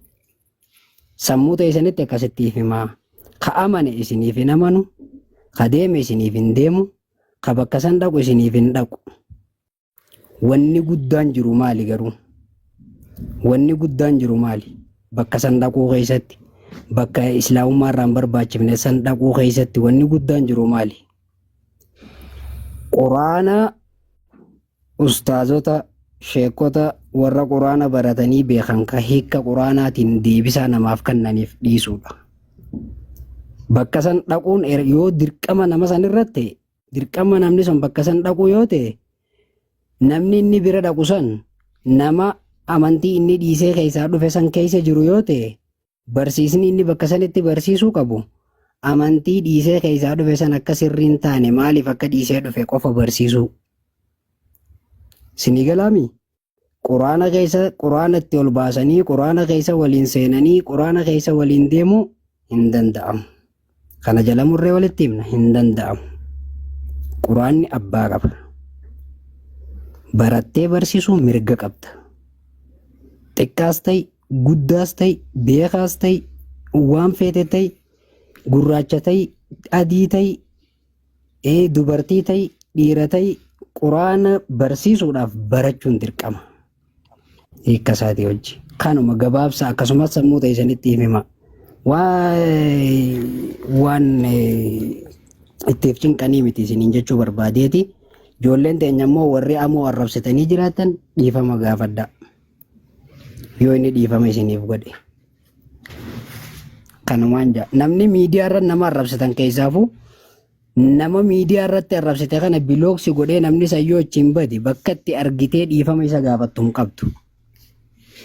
Sammuu ta'isanitti akkasittiif himaa. Ka amane isiniif hin amanu, ka deeme isiniif hin deemu, ka bakka san dhaqu isiniif hin dhaqu. Wanni guddaan jiru maali garuu? Wanni guddaan jiru maali? Bakka san dhaquu keessatti bakka islaamummaa irraan barbaachifne san dhaquu keessatti wanni guddaan jiru maali? Quraana ustaazota sheekota warra quraana baratanii beekan ka hiikka quraanaatiin deebisaa namaaf kennaniif dhiisuudha. Bakka san dhaquun yoo dirqama nama san irratti dirqama namni sun bakka san dhaqu yoo ta'e namni inni bira dhaqu san nama amantii inni dhiisee keessaa dhufe san keessa jiru yoo ta'e barsiisni inni bakka sanitti barsiisuu qabu amantii dhiisee keessaa dhufe san akka sirriin taane maaliif akka dhiisee dhufe qofa barsiisuu. Sinigalaami quraana keessa quraana itti ol baasanii quraana keessa waliin seenanii quraana keessa waliin deemuu hin danda'amu. Kana jala murree walitti himna hin danda'amu. Quraanni abbaa qaba. Barattee barsiisuu mirga qabda. Xiqqaas ta'e guddaas ta'e beekaas ta'e waan feete ta'e gurraacha ta'e adii ta'e dubartii ta'e dhiira ta'e quraana barsiisuudhaaf barachuun dirqama. Hiikka isaatii hojii. Kanuma gabaabsa akkasumas sammuu ta'e sanitti hima. Waan ittiif cinqanii miti isiniin jechuu barbaadeeti. Ijoolleen teenya immoo warri ammoo arrabsitanii jiraatan dhiifama gaafadhaa. Yoo inni dhiifama isiniif godhe. Kanumaan jaa. Namni miidiyaa irratti nama arrabsitan keessaafuu nama miidiyaa irratti arrabsite kana bilooksi godhee namni sayyoo achiin badi bakka itti argitee dhiifama isa gaafattu hin qabdu.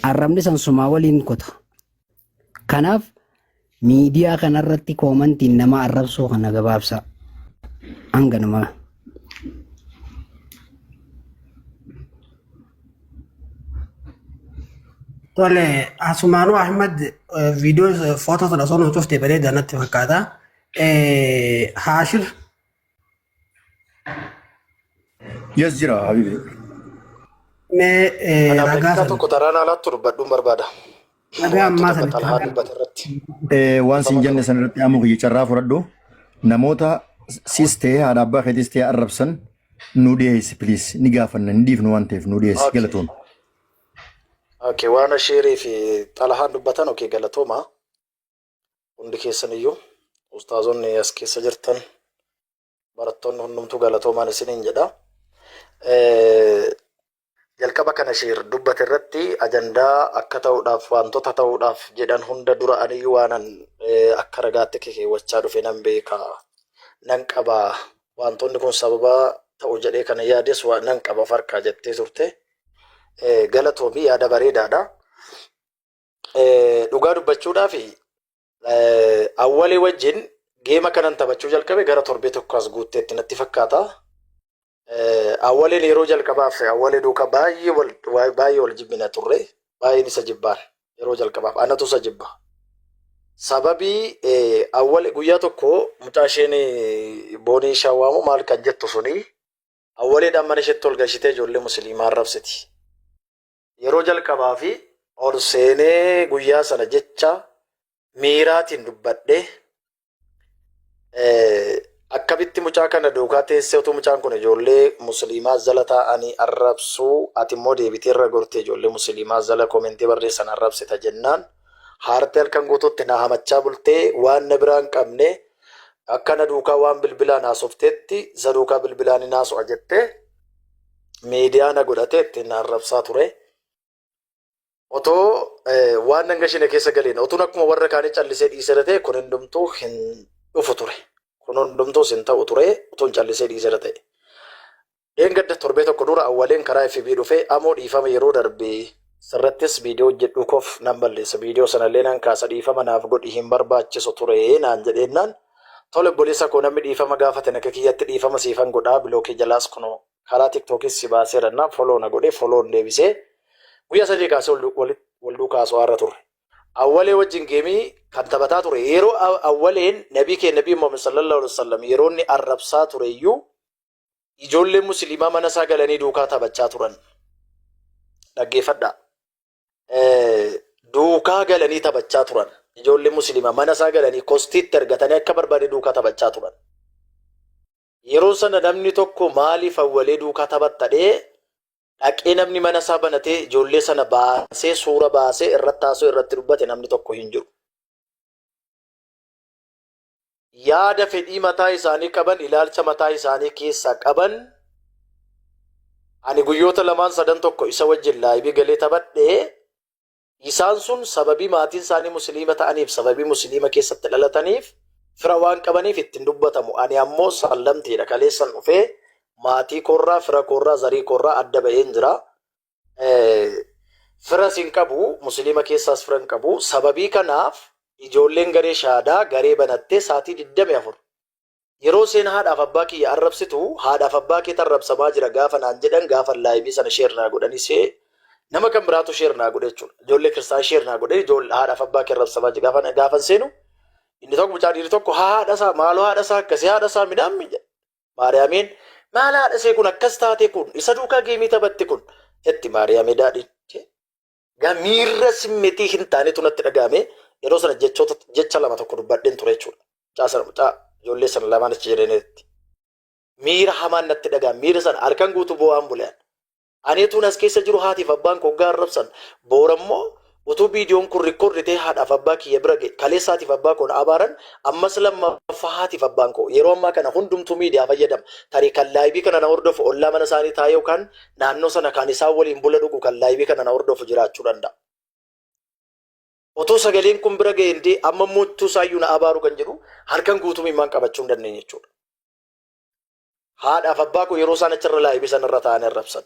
Arrabni san sumaa waliin kota. Kanaaf miidiyaa kanarratti koomantiin nama arrabsuu kana gabaabsa. Hanganuma. Tole, asumaanuu Ahmad viidiyoo footoo sana osoo nu cuftee bareedaa natti fakkaata. Haashir. Yes jira Habibi. Mee ragaa sana. Tokko taraan alaatti dubbadhuun barbaada. Ragaa ammaa sanitti. Waan siin jenne san irratti ammoo kiyya carraa fudhadhu. Namoota sis ta'ee haadha abbaa keetis ta'ee arrabsan nu dhiyeessi please ni gaafanna ni dhiifnu waan ta'eef nu dhiyeessi galatoon. Okay, waan asheerii fi xalahaan dubbatan okay galatooma. Hundi keessan iyyuu ustaazonni as keessa jirtan barattoonni hundumtuu galatoomaan isiniin jedha. Jalqaba kana asheer dubbate irratti ajandaa akka ta'uudhaaf wantoota ta'uudhaaf jedhan hunda dura aniyyuu waanan akka ragaatti keewwachaa dhufe nan beeka nan qaba wantoonni kun sababa ta'u jedhee kana yaades nan qaba farkaa jettee turte. Galatoomi yaada bareedaadha. Dhugaa dubbachuudhaaf awwalee wajjin geema kanan taphachuu jalqabe gara torbee tokko as guutteetti natti fakkaata. Awwaleen yeroo jalqabaaf awwalee duukaa baay'ee wal jibbina turre baay'een isa jibbaan yeroo jalqabaaf anatu isa jibba. Sababii awwalee guyyaa tokko mucaa isheen boonii shawwaamu maal kan jettu suni awwaleedhaan mana isheetti ol galchitee ijoollee musliimaa arrabsiti. Yeroo jalqabaa fi ol seenee guyyaa sana jecha miiraatiin dubbadhe akkamitti mucaa kana duukaa teessee utuu mucaan kun ijoollee musliimaa jala taa'anii arrabsuu ati immoo deebitee irra gortee ijoollee musliimaa jala koomentii barreessan arrabsita jennaan haartee halkan guutuutti na hamachaa bultee waan na biraan qabne akka na duukaa waan bilbilaan haasofteetti isa duukaa bilbilaan hin haasofne jettee miidiyaa na godhatee ittiin na arrabsaa ture. Otoo waan nan gashine keessa galeen otuun akkuma warra kaanii callisee dhiisera ta'e kun hundumtuu hin dhufu ture. Kun hundumtuu hin ta'u ture otuun callisee dhiisera ta'e. Dheengadda torbee tokko dura awwaleen karaa FB dhufe ammoo dhiifama yeroo darbee sirrattis viidiyoo hojjedhu koof nan balleessa. Viidiyoo sanallee nan kaasa dhiifama naaf godhi hin barbaachisu ture naan jedheennaan tole obboleessa koo namni dhiifama gaafate akka kiyyatti dhiifama siifan godhaa bilookii jalaas kunoo karaa tiktookis si baaseerannaa foloo na godhee foloon deebisee. Guyyaa sadii kaasee wal duukaasoo har'a turre. Awwalee wajjin geemii kan taphataa ture. Yeroo awwaleen nabii keenya nabii Muhammad sallallahu alaihi wasallam yeroo inni arrabsaa ture iyyuu ijoollee musliimaa mana isaa galanii duukaa taphachaa turan. Dhaggeeffadhaa. Duukaa galanii taphachaa turan. Ijoollee musliimaa mana isaa galanii kostiitti argatanii akka barbaade duukaa taphachaa turan. Yeroo sana namni tokko maaliif awwalee duukaa taphattadhee dhaqee namni mana isaa banatee ijoollee sana baasee suura baasee irratti haasoo irratti dubbate namni tokko hin jiru. Yaada fedhii mataa isaanii qaban, ilaalcha mataa isaanii keessaa qaban, ani guyyoota lamaan sadan tokko isa wajjin laayibii galee taphadhee isaan sun sababii maatiin isaanii musliima ta'aniif, sababii musliima keessatti dhalataniif fira waan qabaniif ittiin dubbatamu. Ani ammoo sallamteedha kaleessan dhufee maatii koorraa, fira koorraa, zarii koorraa adda ba'een jira. Fira sin qabu, musliima keessaas fira hin qabu. Sababii kanaaf ijoolleen garee shaadaa garee banattee saatii 24 yeroo seen haadhaaf abbaa kiyya arrabsitu haadhaaf abbaa kee arrabsamaa jira gaafa naan jedhan gaafa laayibii sana sheernaa godhanisee nama kan biraatu sheernaa godhe jechuudha. Ijoollee kiristaan sheernaa godhe ijoollee haadhaaf abbaa kee arrabsamaa jira gaafa seenu inni tokko mucaa dhiirri tokko haadha isaa maaloo haadha isaa akkasii haadha isaa midhaan jedhe. Maariyaamiin maal haadha see kun akkas taate kun isa duukaa geemii taphatte kun jetti Maariyaamii daadhiin. Miirra simmetii hin taanetu natti dhagahame. Yeroo sana jecha lama tokko dubbadheen ture jechuudha. Mucaa ijoollee sana lamaan achi jedhanitti. Miira hamaan natti dhagahame. Miira sana halkan guutuu boo'aan buleen. Aneetuun as keessa jiru haatiif abbaan koo hoggaa arrabsan. Boora immoo utuu viidiyoon kun rikkoorditee haadhaaf abbaa kiyya bira ga'e. Kaleessaatiif abbaa koo na abaaran ammas lammaffaa haatiif abbaan koo yeroo ammaa kana hundumtuu miidiyaa fayyadama. Tarii kan laayibii kana na hordofu ollaa mana isaanii taa'ee yookaan naannoo sana kan isaan waliin bula dhugu kan laayibii kana na hordofu jiraachuu danda'a. Otoo sagaleen kun bira ga'e amma muuttuu saayyuu na abaaru kan jedhu harkan guutuu miimmaan qabachuu hin dandeenye jechuudha. Haadhaaf abbaa koo yeroo isaan achirra laayibii sanarra taa'anii arrabsan.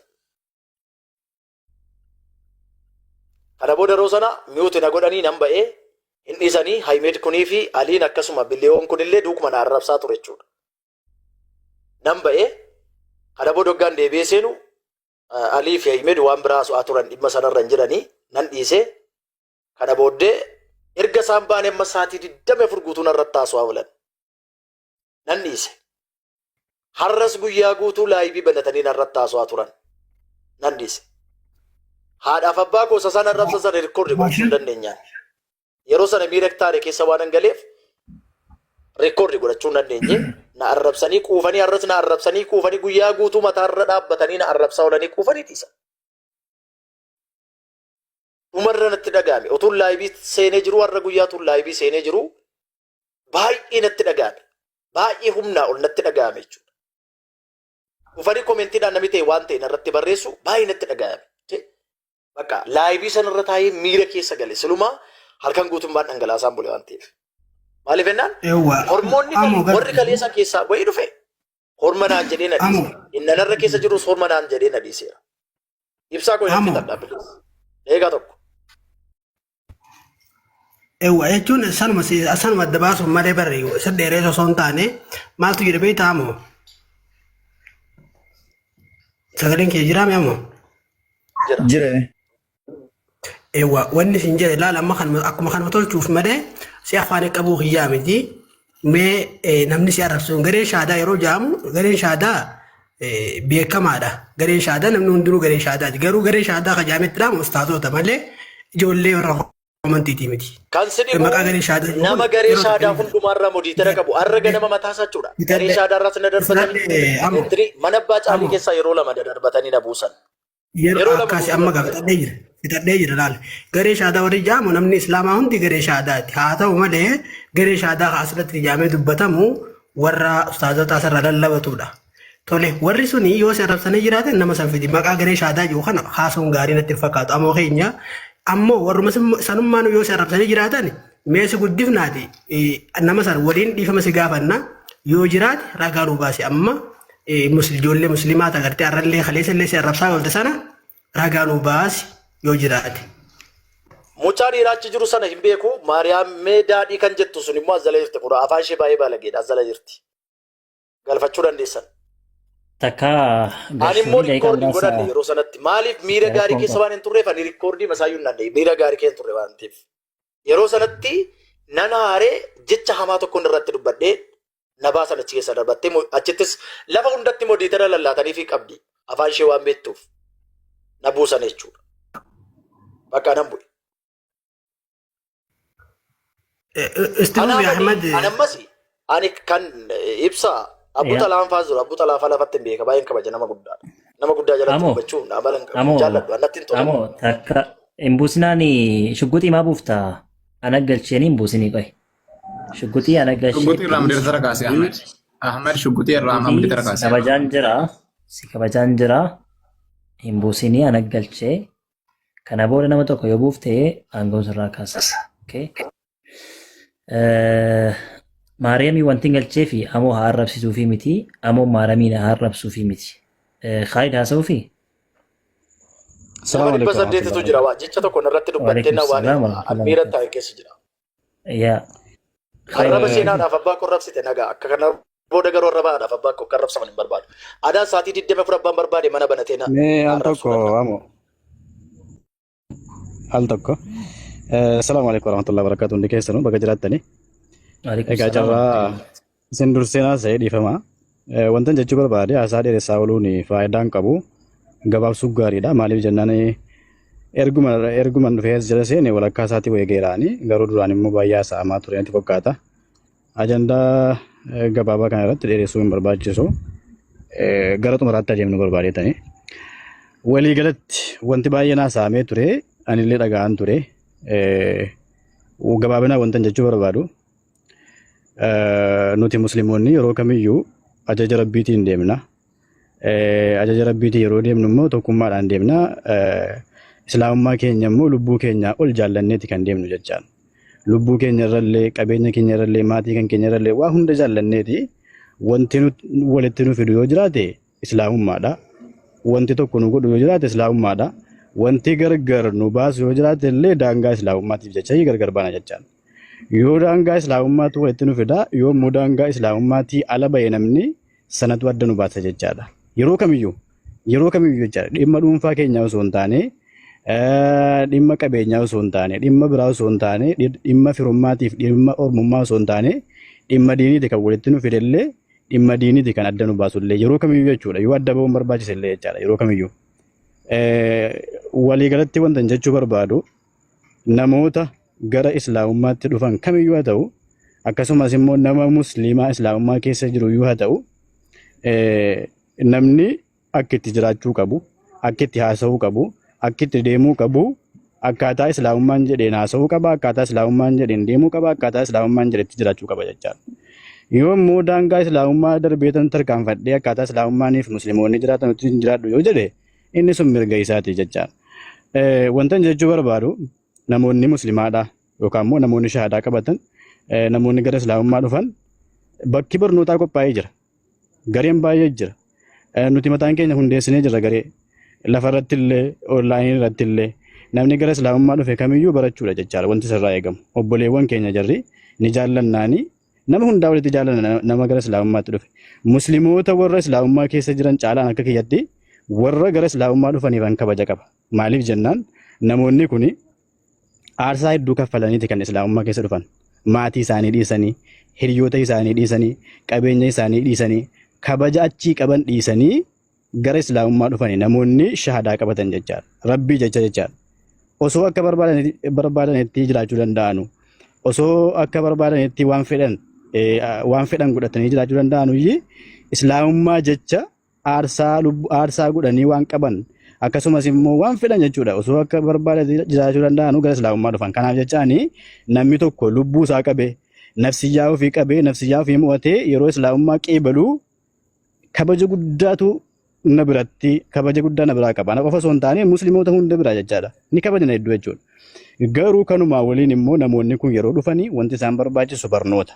Kana booda yeroo sana mi'uuti na godhanii nan ba'ee hin dhiisanii Haayimeed kunii fi Aliin akkasuma Billeewoon kunillee duukuma na arrabsaa ture jechuudha. Nan ba'ee kana booda hoggaan deebi'ee seenu Alii fi Haayimeed waan biraa haasa'aa turan dhimma sanarra hin jiranii nan dhiisee. Kana booddee erga isaan baane amma saatii 24 guutuu narratti haasa'aa oolan. Nan dhiise. Har'as guyyaa guutuu laayibii banatanii narratti haasa'aa turan. Nan dhiise. Haadhaaf abbaa koo isaan arrabsan sana rikkoordi gochuu hin dandeenyaan. Yeroo sana miira taane keessa waan hin galeef rikkoordi godhachuu hin dandeenye. Na arrabsanii quufanii har'as na arrabsanii quufanii guyyaa guutuu mataarra dhaabbatanii na arrabsaa oolanii quufanii dhiisan. Umarra natti dhagahame. Otuun laayibii seenee jiru warra guyyaa tuun laayibii seenee jiru baay'ee natti dhagahame. Baay'ee humnaa ol natti dhagahame jechuudha. Ufanii koomentiidhaan namni ta'e waan ta'e narratti barreessu baay'ee natti dhagahame. Bakka laayibii sanarra taa'ee miira keessa gale. Silumaa halkan guutummaan dhangalaasaan bule waan ta'eef. Maaliif jennaan? Hormoonni warri kaleessa keessaa bahee dhufe horma naan jedhee na dhiise. Inni narra keessa jirus horma naan jedhee na dhiiseera. Ibsaa koo hin fixadhaa. Eegaa tokko. Jechuun sanuma adda baasuun malee barri isa dheeree osoo hin taane maaltu jedhamee taa'amu? Sagaleen kee jiraame ammoo? Jira. Wanni isin jedhe ilaala amma akkuma kanuma tolchuuf malee si afaan qabuu hiyyaa miti. Mee namni si arrabsuun gareen shaadaa yeroo jaamu gareen shaadaa beekamaadha. Gareen shaadaa namni hundinuu gareen shaadaati. Garuu gareen shaadaa kan jaametti dhaamu ustaatota malee ijoollee warra amantiitii miti. Kan sidhi nama garee shaadaa hundumaarraa modiitara qabu har'a ganama mataasaa jechuudha. Garee shaadaarraas na darbatanii mana abbaa caalii keessaa yeroo lama darbatanii na buusan. Yeroo akkasii amma gaafadhee jira. Fitadhee jira laala. Garee shaadaa warri jaamu namni islaamaa hundi garee shaadaati. Haa ta'u malee garee shaadaa asirratti jaamee dubbatamu warra ustaazota asirra lallabatudha. Tole warri suni yoo si arrabsanii jiraatan nama san fidi maqaa garee shaadaa jiru kana haasa'uun gaarii natti fakkaatu ammoo keenya ammoo warruma sanummaan yoo si arrabsanii jiraatan meesi guddifnaati nama san waliin dhiifama si gaafanna yoo jiraate ragaa nu baase amma ijoollee musliimaa agartee arrallee kaleessallee si arrabsaa oolte sana ragaa nu baase yoo jiraate. Mucaan dhiiraachi jiru sana hin beeku Maariyaamee daadhii kan jettu sun immoo azala jirti kun afaan ishee baay'ee baalageedha azala jirti galfachuu dandeessan. Ani immoo rikkoordii godhanne yeroo sanatti maaliif miira gaarii keessa waan hin turreef ani rikkoordii masaayyuu hin dandeenye miira gaarii keessa turre waan ta'eef yeroo sanatti nan haaree jecha hamaa tokko irratti dubbadhee na baasan achi keessa darbattee achittis lafa hundatti modiitara lallaatanii fi qabdi afaan ishee waan beektuuf na buusan jechuudha. Bakka nan bu'e. Anammas ani kan ibsaa Abbuu Xalaan fa'aa jiru. Abbuu Xalaa fa'aa lafatti hin beeka. Baay'een kabaja nama guddaa. Nama guddaa jalatti hubachuu amala hin qabu. Jaalladhu annatti hin tolu. Amoo takka hin buusinaan shugguxii maa buuftaa? Ana galcheenii hin buusinii qoy. Shugguxii ana galchee. Shugguxii irraa midhira tara kaasee Ahmed. Ahmed shugguxii irraa midhira tara kaasee. Kabajaan jira. Si kabajaan jira. Hin buusinii ana galchee. Kana booda nama tokko yoo buuftee aangoon sirraa kaasa. Maariyaamii wanti galchee fi amoo haa arrabsiisuu fi miti. Amoo maaramiin haa arrabsuu fi miti. Khaalid haasa'uu fi? Nama 800tu jira waa jecha tokko irratti dubbattee na waan miira ta'e keessa jira. Yaa. Arraba seenaadhaaf abbaa koo rabsite nagaa akka kana booda garuu arrabaadhaaf abbaa koo kan rabsaman hin barbaadu. Adaan sa'aatii 24 abbaan barbaade mana banatee na. Mee al tokko amoo. Al tokko. Assalamu alaikum warahmatullahi wabarakatuh. Hundi keessanuu bakka jiraattanii. Egaa jarraa isin durseenaa ta'ee dhiifama. Wantan jechuu barbaade haasaa dheeressaa ooluun faayidaan qabu gabaabsuu gaariidha. Maaliif jennaan erguman dhufee as jala seene walakkaa isaatii weegeeraani garuu duraan immoo baay'ee haasa'amaa ture natti fakkaata. Ajandaa gabaabaa kana irratti dheeressuu hin barbaachisu. Gara xumuraatti adeemnu barbaadeetani. Waliigalatti wanti baay'een haasa'amee ture anillee dhaga'an ture. Gabaabinaa wantan jechuu barbaadu. Nuti musliimoonni yeroo kamiyyuu ajaja rabbiitiin deemna. Ajaja rabbiitiin yeroo deemnu immoo tokkummaadhaan deemna. Islaamummaa keenya immoo lubbuu keenya ol jaallanneeti kan deemnu jechaan. Lubbuu keenya irrallee, qabeenya keenya irrallee, maatii kan keenya irrallee waa hunda jaallanneeti. Wanti walitti nu fidu yoo jiraate islaamummaadha. Wanti tokko nu godhu yoo jiraate islaamummaadha. Wanti gargar nu baasu yoo jiraate illee daangaa islaamummaatiif jecha gargar baana jechaan. Yoo daangaa islaamummaatu walitti nu fida yoo immoo daangaa islaamummaatii ala ba'e namni sanatu adda nu baasa jechaadha. Yeroo kamiyyuu jechaadha. Dhimma dhuunfaa keenyaa osoo hin taane dhimma qabeenyaa osoo hin taane dhimma biraa osoo hin taane dhimma firummaatiif dhimma ormummaa osoo hin taane dhimma diiniiti kan walitti nu fidellee dhimma diiniiti kan adda nu baasullee yeroo kamiyyuu jechuudha. Yoo adda ba'uun barbaachisellee jechaadha yeroo kamiyyuu. Waliigalatti wanta jechuu barbaadu namoota gara islaamummaatti dhufan kamiyyuu haa ta'u akkasumas immoo nama musliimaa islaamummaa keessa jiru yoo haa ta'u namni akka itti jiraachuu qabu akka itti haasa'uu qabu akka itti deemuu qabu akkaataa islaamummaan jedheen haasa'uu qaba akkaataa islaamummaan jedheen deemuu qaba akkaataa islaamummaan jedhetti jiraachuu qaba jechaadha. Yoo immoo daangaa islaamummaa darbeetan tarkaanfadhee akkaataa islaamummaaniif musliimoonni jiraatan ittiin jiraadhu yoo jedhe inni sun mirga isaati jechaadha. Wantan jechuu barbaadu namoonni muslimaadha yookaan immoo namoonni shahaadaa qabatan namoonni gara islaamummaa dhufan bakki barnootaa qophaa'ee jira. Gareen baay'ee jira. Nuti mataan keenya hundeessinee jirra garee lafa irratti illee onlaayinii irratti illee namni gara islaamummaa dhufe kamiyyuu barachuudha jechaadha wanti sirraa eegamu. Obboleewwan keenya jarri ni jaallannaani nama hundaa walitti jaallanna nama gara islaamummaatti dhufe. Musliimoota warra islaamummaa keessa jiran caalaan akka kiyyatti warra gara islaamummaa dhufaniif kabaja qaba. Maaliif jennaan namoonni kuni aarsaa hedduu kaffalaniiti kan islaamummaa keessa dhufan. Maatii isaanii dhiisanii, hiriyoota isaanii dhiisanii, qabeenya isaanii dhiisanii, kabaja achii qaban dhiisanii gara islaamummaa dhufanii namoonni shahaadaa qabatan jechaadha. Rabbii jechaadha. Osoo akka barbaadanitti jiraachuu danda'anu, osoo akka barbaadanitti waan fedhan godhatanii jiraachuu danda'anu islaamummaa jecha aarsaa godhanii waan qaban akkasumas immoo waan fedhan jechuudha. Osoo akka barbaadan jiraachuu danda'anu gara islaamummaa dhufan. Kanaaf jechaani namni tokko lubbuu isaa qabee nafsiyyaa ofii qabee nafsiyyaa ofii mo'atee yeroo islaamummaa qeebaluu kabaja guddaatu na biratti kabaja guddaa na biraa qaba. Ana qofa osoo hin taane musliimoota hunda biraa jechaadha. Ni kabajana hedduu jechuudha. Garuu kanumaa waliin immoo namoonni kun yeroo dhufanii wanti isaan barbaachisu barnoota.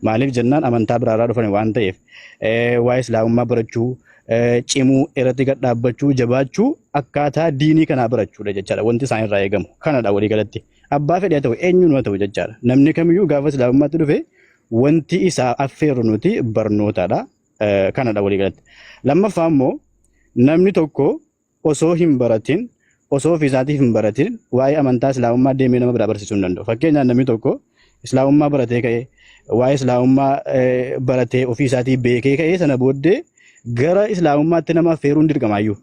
Maaliif jennaan amantaa biraarraa dhufan waan ta'eef waa'ee islaamummaa barachuu cimuu irratti gad dhaabbachuu jabaachuu akkaataa diinii kanaa barachuudha jechaadha. Wanti isaan irraa eegamu kanadha walii galatti. Abbaa fedhii haa ta'u eenyuun haa ta'u jechaadha. Namni kamiyyuu gaafa islaamummaatti dhufe wanti isaa affeerru nuti barnootaadha. Kanadha walii galatti. Lammaffaa immoo namni tokko osoo hin baratin osoo ofiisaatiif hin baratin waa'ee amantaa islaamummaa deemee nama biraa barsiisuu hin danda'u. Fakkeenyaaf namni tokko islaamummaa baratee ka'ee waa'ee islaamummaa baratee ofiisaatii beekee ka'ee sana booddee gara islaamummaatti nama affeeruun dirqamaayyuu.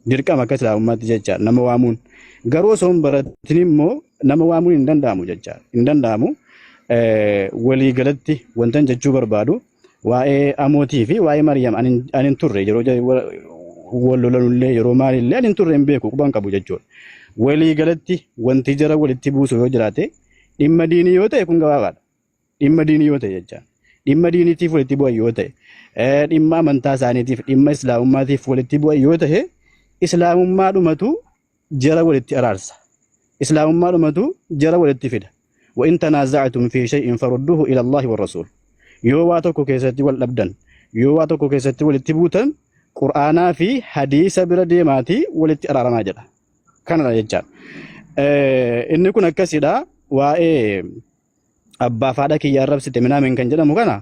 Dirqama akka islaamummaatti jecha nama waamuun. Garuu osoo hin baratin immoo nama waamuun hin danda'amu jecha. Hin danda'amu. Walii galatti wantan jechuu barbaadu waa'ee amootii fi waa'ee Maryam ani turre yeroo wal lolanullee yeroo maalillee ani turre hin beeku quban qabu jechuudha. Walii galatti wanti jara walitti buusu yoo jiraate dhimma diinii yoo ta'e kun gabaabaadha. Dhimma diinii yoo ta'e jechaan. Dhimma diiniitiif walitti bu'an yoo ta'e dhimma amantaa isaaniitiif dhimma islaamummaatiif walitti bu'an yoo ta'e islaamummaadhumatu jara walitti araarsa. Islaamummaadhumatu jara walitti fida. وإن تنازعتم في شيء فردوه إلى الله والرسول يو واتوكو كيستي والأبدان يو واتوكو كيستي والاتبوتان قرآنا في حديث برديماتي والاتقرارنا جدا كان لا يجان إني كنا كسيدا وإيه أبا فادا كي يارب ستمنا من كان جدا مكانا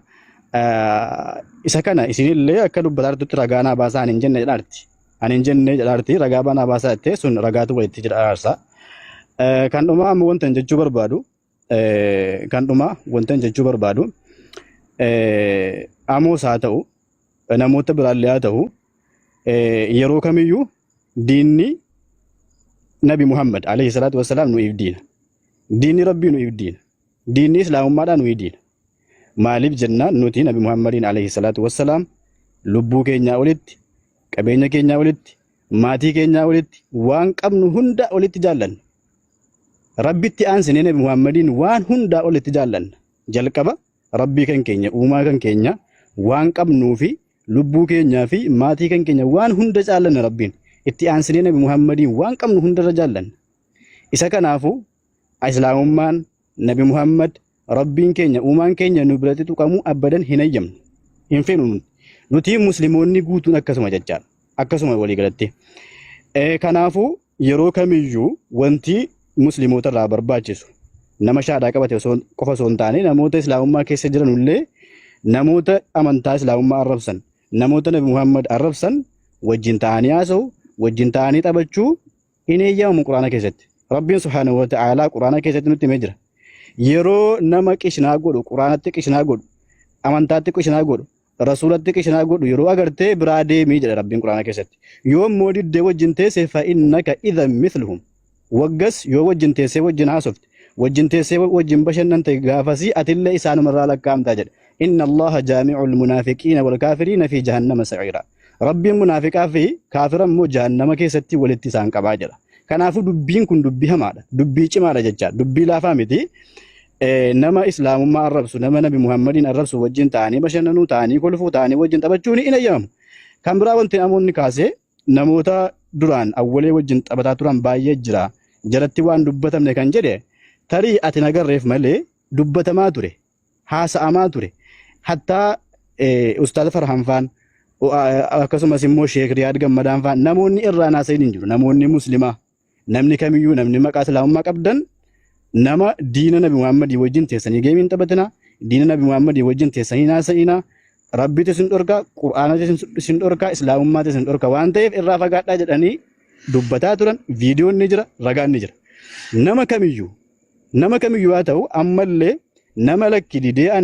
إسا كان إسيني اللي أكدو بدارتو ترغانا باسا أنجن جدارتي أنجن جدارتي رغابانا باسا تسون رغاتو والاتجر أرسا كان أما موانتن ججو بربادو kan dhuma wantan jechuu barbaadu amoos haa ta'u namoota biraallee haa ta'u yeroo kamiyyuu diinni nabi Muhammad alayhi salaatu wassalaam nuuf diina diinni rabbii nuuf diina diinni islaamummaadhaan nuuf diina maaliif jennaan nuti nabi Muhammadiin alayhi salaatu wassalaam lubbuu keenyaa olitti qabeenya keenyaa olitti maatii keenyaa olitti waan qabnu hunda olitti jaallanna. Rabbitti aansine nabi Muhammadiin waan hundaa olitti jaallanna. Jalqaba rabbii kan keenya uumaa kan keenya waan qabnuu fi lubbuu keenyaa fi maatii kan keenya waan hunda jaallanna rabbiin. Itti aansine nabi Muhammadiin waan qabnu hundarra jaallanna. Isa kanaafu islaamummaan nabi Muhammad rabbiin keenya uumaan keenya nu biratti tuqamuu abadan hin eeyyamnu. Hin feenu nuti musliimoonni guutuun akkasuma jechaadha. Akkasuma walii galatti. Kanaafu yeroo kamiyyuu wanti musliimoota irraa barbaachisu nama shaadaa qabate qofa osoo hin taane namoota islaamummaa keessa jiranullee namoota amantaa islaamummaa arrabsan namoota nabi Muhammad arrabsan wajjin ta'anii haasa'u wajjin ta'anii taphachuu hin eeyyamamu quraana keessatti. Rabbiin subhaanahu wa ta'aalaa quraana keessatti nutti himee jira. Yeroo nama qishnaa godhu quraanatti qishnaa godhu amantaatti qishnaa godhu rasuulatti qishnaa godhu yeroo agartee biraa deemii jedha Rabbiin quraana keessatti. Yoo immoo diddee wajjin teesse fa'innaka idhan mithluhum. Waggas yoo wajjin teessee wajjin haasofte wajjin teessee wajjin bashannante gaafasii atillee isaanumarraa lakkaa'amtaa jedha. Inna Allaha jaami'ul munaafiqiina wal kaafiriina fi jahannama sa'iira. Rabbiin munaafiqaa fi kaafira immoo jahannama keessatti walitti isaan qabaa jedha. Kanaafuu dubbiin kun dubbii hamaadha. Dubbii cimaadha jecha. Dubbii laafaa miti. Nama islaamummaa arrabsu nama nabi Muhammadiin arrabsu wajjin ta'anii bashannanuu ta'anii kolfuu ta'anii wajjin taphachuun hin eeyyamamu. Kan biraa wanti namoonni kaasee namoota duraan awwalee wajjin taphataa turan baay'ee jira. Jalatti waan dubbatamne kan jedhe tarii ati nagarreef malee dubbatamaa ture. Haasa'amaa ture. Hattaa Ustaaz Farhan faan akkasumas immoo Sheek Riyaad Gammadaan faan namoonni irraa naasa'in hin jiru. Namoonni muslimaa namni kamiyyuu namni maqaa islaamummaa qabdan nama diina nabi Muhammadii wajjin teessanii geemiin taphatina. Diina nabi Muhammadii wajjin teessanii naasa'ina. Rabbiitu isin dhorka, Qur'aanatu isin dhorka, islaamummaatu isin dhorka waan ta'eef irraa fagaadhaa jedhanii dubbataa turan viidiyoon ni jira ragaan ni jira. Nama kamiyyuu haa ta'u ammallee nama lakki didee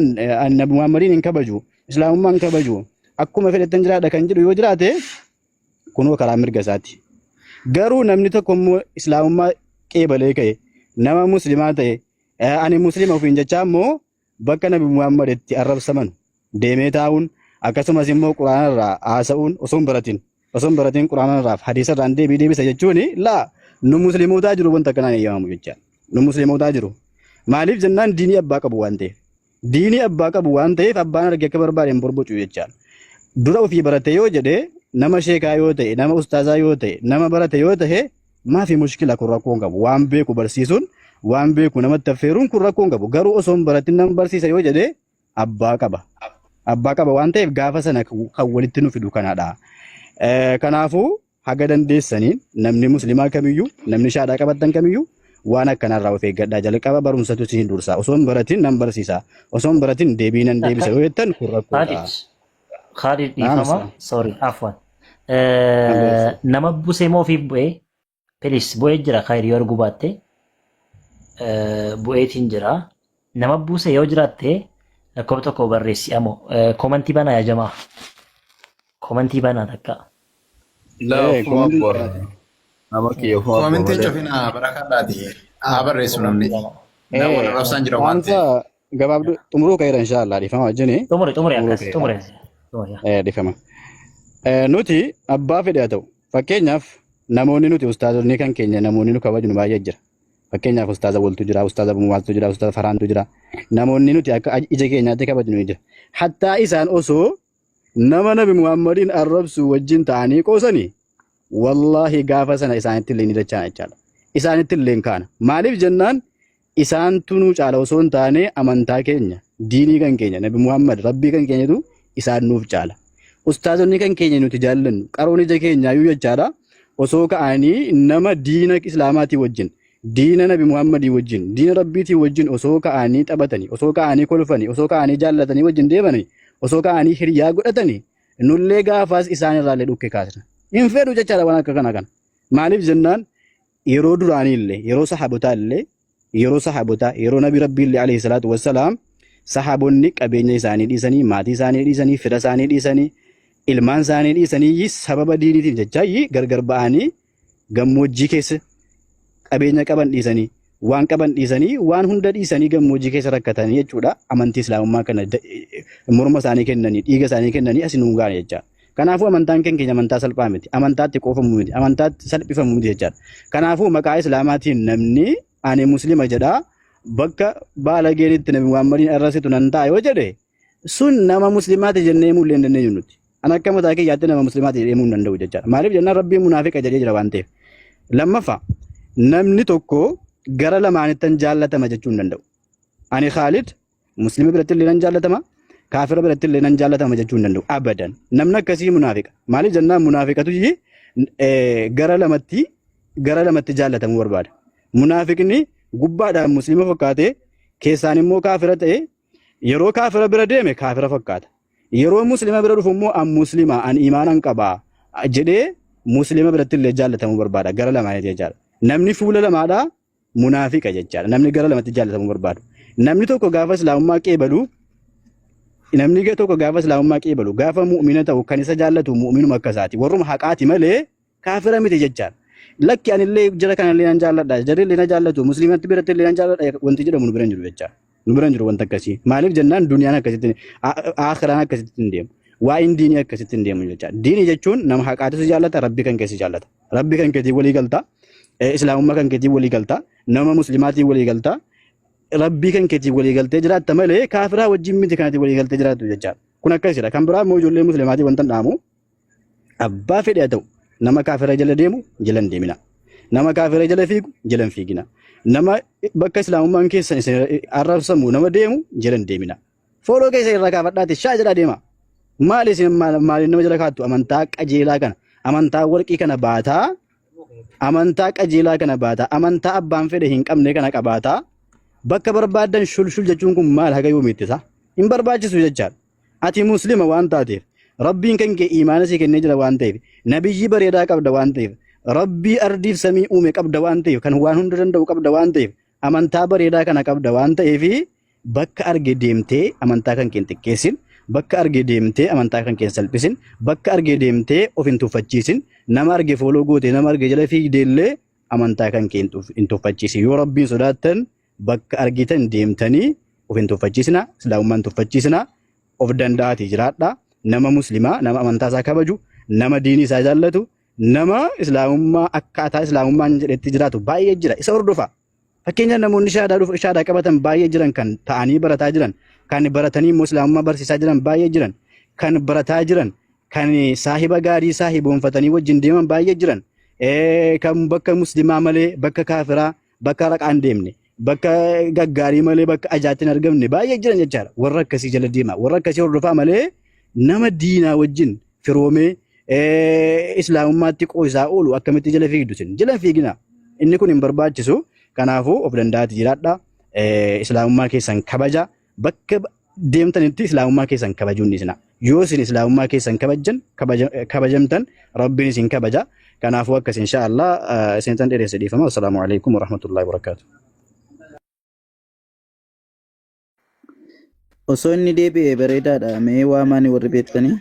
nabi Muhammadiin hin kabaju islaamummaa hin kabaju akkuma fedhatan jiraadha kan jedhu yoo jiraate kunoo karaa mirga isaati. Garuu namni tokko immoo islaamummaa qeebalee ka'e nama muslimaa ta'e ani muslima ofiin jechaa immoo bakka nabi Muhammad itti arrabsaman deemee taa'uun akkasumas immoo quraanarraa haasa'uun osoo hin baratiin quraanarraa hadiisarraan deebisa jechuun laa nu muslimootaa jiru wanta kanaan eeyyamamu jecha nu muslimootaa jiru maaliif jennaan diinii abbaa qabu waan ta'eef abbaan arge akka barbaadeen borbocu jecha dura ofii barate yoo jedhe nama sheekaa yoo ta'e nama ustaazaa yoo ta'e nama barate yoo ta'e maafi mushkila kun rakkoo hin qabu waan beeku barsiisuun waan beeku namatti affeeruun kun rakkoo hin qabu garuu osoo hin baratin nama barsiisa yoo jedhe abbaa qaba waan ta'eef gaafa sana kan walitti nu fidu kanaadha. Kanaafuu haga dandeessaniin namni muslimaa kamiyyuu namni shaadhaa qabattan kamiyyuu waan akkanarraa of eeggadhaa jalqaba barumsatu isin dursa osoo hin baratin nan barsiisa osoo hin baratin deebiinan deebisa yoo jettan kun rakkoodha. Khalid dhiifama sorry afwan nama busee moo ofiif bu'ee pelis bu'ee jira Khalid yoo arguu baatte bu'eetiin jira nama busee yoo jiraatte lakkoofsa tokko barreessi amo komantii banaa yaa jamaa komantii banaa takka. Komentiin cufina barakadhaati. Haa barreessu namni. Nama wal rabsaan jira waan ta'eef. gabaabduu xumuruu ka'eera inshaallah dhiifama wajjini. Xumure akkas Dhiifama. Nuti abbaa fedhe haa ta'u fakkeenyaaf namoonni nuti ustaazonni kan keenya namoonni nu kabajnu baay'ee jira. Fakkeenyaaf ustaaza Woltu jira, ustaaza Bumuwaaltu jira, ustaaza Faraantu jira. Namoonni nuti akka ija keenyaatti kabajnu ni jira. Hattaa isaan osoo nama Nabi Muhammadiin arrabsu wajjin ta'anii qoosanii wallahi gaafa sana isaanitti illee ni dachaan jechaadha. Isaanitti illee kaana. Maaliif jennaan isaantu nu caala osoo hin taane amantaa keenya, diinii kan keenya, Nabi Muhammad rabbii kan keenyatu isaan nuuf caala. Ustaazonni kan keenya nuti jaallannu qaroon ija keenyaayyuu jechaadha. Osoo ka'anii nama diina Islaamaatii wajjin, diina Nabi Muhammadii wajjin, diina Rabbiitii wajjin osoo ka'anii taphatanii, osoo ka'anii kolfanii, osoo ka'anii jaallatanii wajjin deemanii, osoo ka'anii hiriyaa godhatanii, nullee gaafaas isaan irraallee dhukke kaasna. Hin fedhu jechaadha waan akka kana. Maaliif jennaan yeroo duraanii illee, yeroo sahabotaa illee, yeroo Nabi Rabbii illee alayhi salaatu wassalaam sahabonni qabeenya isaanii dhiisanii, maatii isaanii dhiisanii, fira isaanii dhiisanii, ilmaan isaanii dhiisanii sababa diiniitiif jecha gargar ba'anii gammoojjii keessa qabeenya qaban dhiisanii waan qaban dhiisanii waan hunda dhiisanii gammoojjii keessa rakkatanii jechuudha. Amantii islaamummaa kana morma isaanii kennanii dhiiga isaanii kennanii as nu gaane jechaadha. Kanaafuu amantaan keenya amantaa salphaa miti, amantaatti qoofamu miti, amantaatti salphifamu miti jechaadha. Kanaafuu maqaa islaamaatiin namni ani muslima jedhaa bakka baala geenitti Nabi Muhammadiin arrasitu nan ta'a yoo jedhe sun nama muslimaati jennee himuu illee hin dandeenyu nuti. Ana akka mataa kiyyaatti nama muslimaati himuu hin danda'u jechaadha. Maaliif jennaan Rabbiin munaafiqa jedhee jira waan ta'eef. Lammaffaa namni tokko gara lamaanittan jaallatama jechuu hin danda'u. Ani Khaalid muslima biratti illee nan jaallatama, kaafira biratti illee nan jaallatama jechuu hin danda'u. Abadan namni akkasii munaafiqa. Maaliif jennaan munaafiqatu gara lamatti jaallatamuu barbaada. Munaafiqni gubbaadhaan muslima fakkaatee keessaan immoo kaafira ta'e yeroo kaafira bira deeme kaafira fakkaata. Yeroo muslima bira dhufu immoo an muslima an iimaanan qabaa jedhee muslima biratti illee jaallatamuu barbaada gara lamaanitti jechaadha. Namni fuula lamaadhaa munaafiqa jechaadha. Namni gara lamatti jaallatamuu barbaadu. Namni tokko gaafa islaamummaa qeebalu gaafa mu'mina ta'u kan isa jaallatu mu'minuma akka isaati. Warruma haqaati malee kaafira miti jechaadha. Lakki anillee jara kanallee nan jaalladha, jarri illee na jaallatu, musliimatti biratti illee nan jaalladha wanti jedhamu nu bira hin jiru jechaadha. Nu bira hin jiru wanta akkasii. Maaliif jennaan duniyaan akkasitti aakhiraan akkasitti hin deemu. Waa'in diinii akkasitti hin deemu jechaadha. Diinii jechuun nama haqaatu jaallata, rabbi kan keessi jaallata. Rabbi kan keetii walii galta, islaamummaa kan keetii walii galta, nama muslimaatii walii galta, rabbii kan keetii walii galtee jiraatta malee kaafiraa wajjin miti kanatti walii galtee jiraattu jechaadha. Kun akkasidha. Kan biraa immoo ijoollee muslimaatii wanta dhaamu abbaa fedhe haa ta'u nama kaafira jala deemu jala hin deemina. Nama kaafira jala fiigu jala hin fiigina. Nama bakka islaamummaan keessa arrabsamu nama deemu jala hin deemina. Fooloo keessa irraa kaafadhaati shaa jala deema. Maali nama jala kaattu amantaa qajeelaa kana, amantaa warqii kana baataa, amantaa qajeelaa kana baataa, amantaa abbaan fedhe hin qabne kana qabaataa. Bakka barbaadan shulshul jechuun kun maal haga yoomiittisa? Hin barbaachisu jechaadha. Ati muslima waan taateef Rabbiin kan kee iimaana si kennee jira waan ta'eef, nabiyyi bareedaa qabda waan ta'eef, Rabbii ardiif samii uume qabda waan ta'eef, kan waan hunda danda'u qabda waan ta'eef, amantaa bareedaa kana qabda waan ta'eef bakka arge deemtee amantaa kan kee xiqqeessin, bakka arge deemtee amantaa kan kee salphisin, bakka arge deemtee of hin tuffachiisin, nama arge fooloo goote, nama arge jala fiigdeellee amantaa kan kee hin tuffachiisin. Yoo Rabbiin sodaattan bakka argitan deemtanii of hin tuffachiisina, islaamummaan tuffachiisina, of danda'aatii jiraadha. Nama muslimaa, nama amantaa isaa kabaju, nama diinii isaa jaallatu, nama islaamummaa akkaataa islaamummaan jedhetti jiraatu baay'ee jira. Isa hordofa. Fakkeenyaaf namoonni shaadaa qabatan baay'ee jiran, kan ta'anii barataa jiran, kan baratanii immoo islaamummaa barsiisaa jiran baay'ee jiran, kan barataa jiran, kan saahiba gaarii saahiboonfatanii wajjin deeman baay'ee jiran, kan bakka muslimaa malee bakka kaafiraa, bakka raqaan deemne, bakka gaggaarii malee bakka ajaatti hin argamne baay'ee jiran jechaadha. Warra akkasii jala deema, warra akkasii hordofaa malee nama diinaa wajjin firoomee islaamummaatti qoosaa oolu akkamitti jala fiigdusin jala fiigina. Inni kun hin barbaachisu. Kanaafuu of danda'aati jiraadha. Islaamummaa keessan kabaja. Bakka deemtanitti islaamummaa keessan kabajuun isina. Yoo isin islaamummaa keessan kabajamtan rabbiin isin kabaja. Kanaafuu akkas inshaallah isintan dheeressa dhiifama. Assalaamu alaikum warahmatullahi wabarakatuh. Osoo inni deebi'ee bareedaadha. Mee waa maani warri beektanii?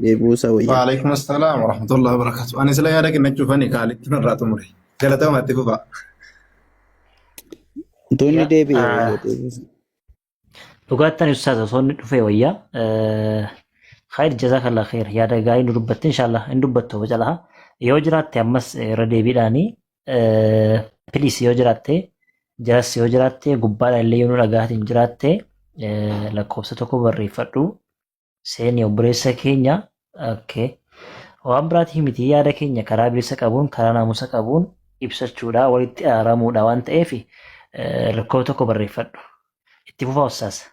Deebuu isaa wayyaa. Waalaikum assalaam warahmatullahi wabarakatuh. Ani sila yaada kennachuufani kaalitti narraa xumure. Galatamatti fufa. Tonni deebi'ee. dhugaattan ustaaza osoo inni dhufee wayyaa khayr jazakallah khair yaada gaarii nu dubbatte inshallah hin dubbattu bacalaha yoo jiraatte ammas irra deebiidhaanii piliis yoo jiraatte jaras yoo jiraatte gubbaadha illee yoo nu dhagaatiin jiraatte lakkoofsa tokko barreeffadhu seeni obboleessa keenya okay waan biraatii miti yaada keenya karaa bilisa qabuun karaa naamusa qabuun ibsachuudha walitti araaramuudha waan ta'eef rakkoo tokko barreeffadhu itti fufaa ustaasa.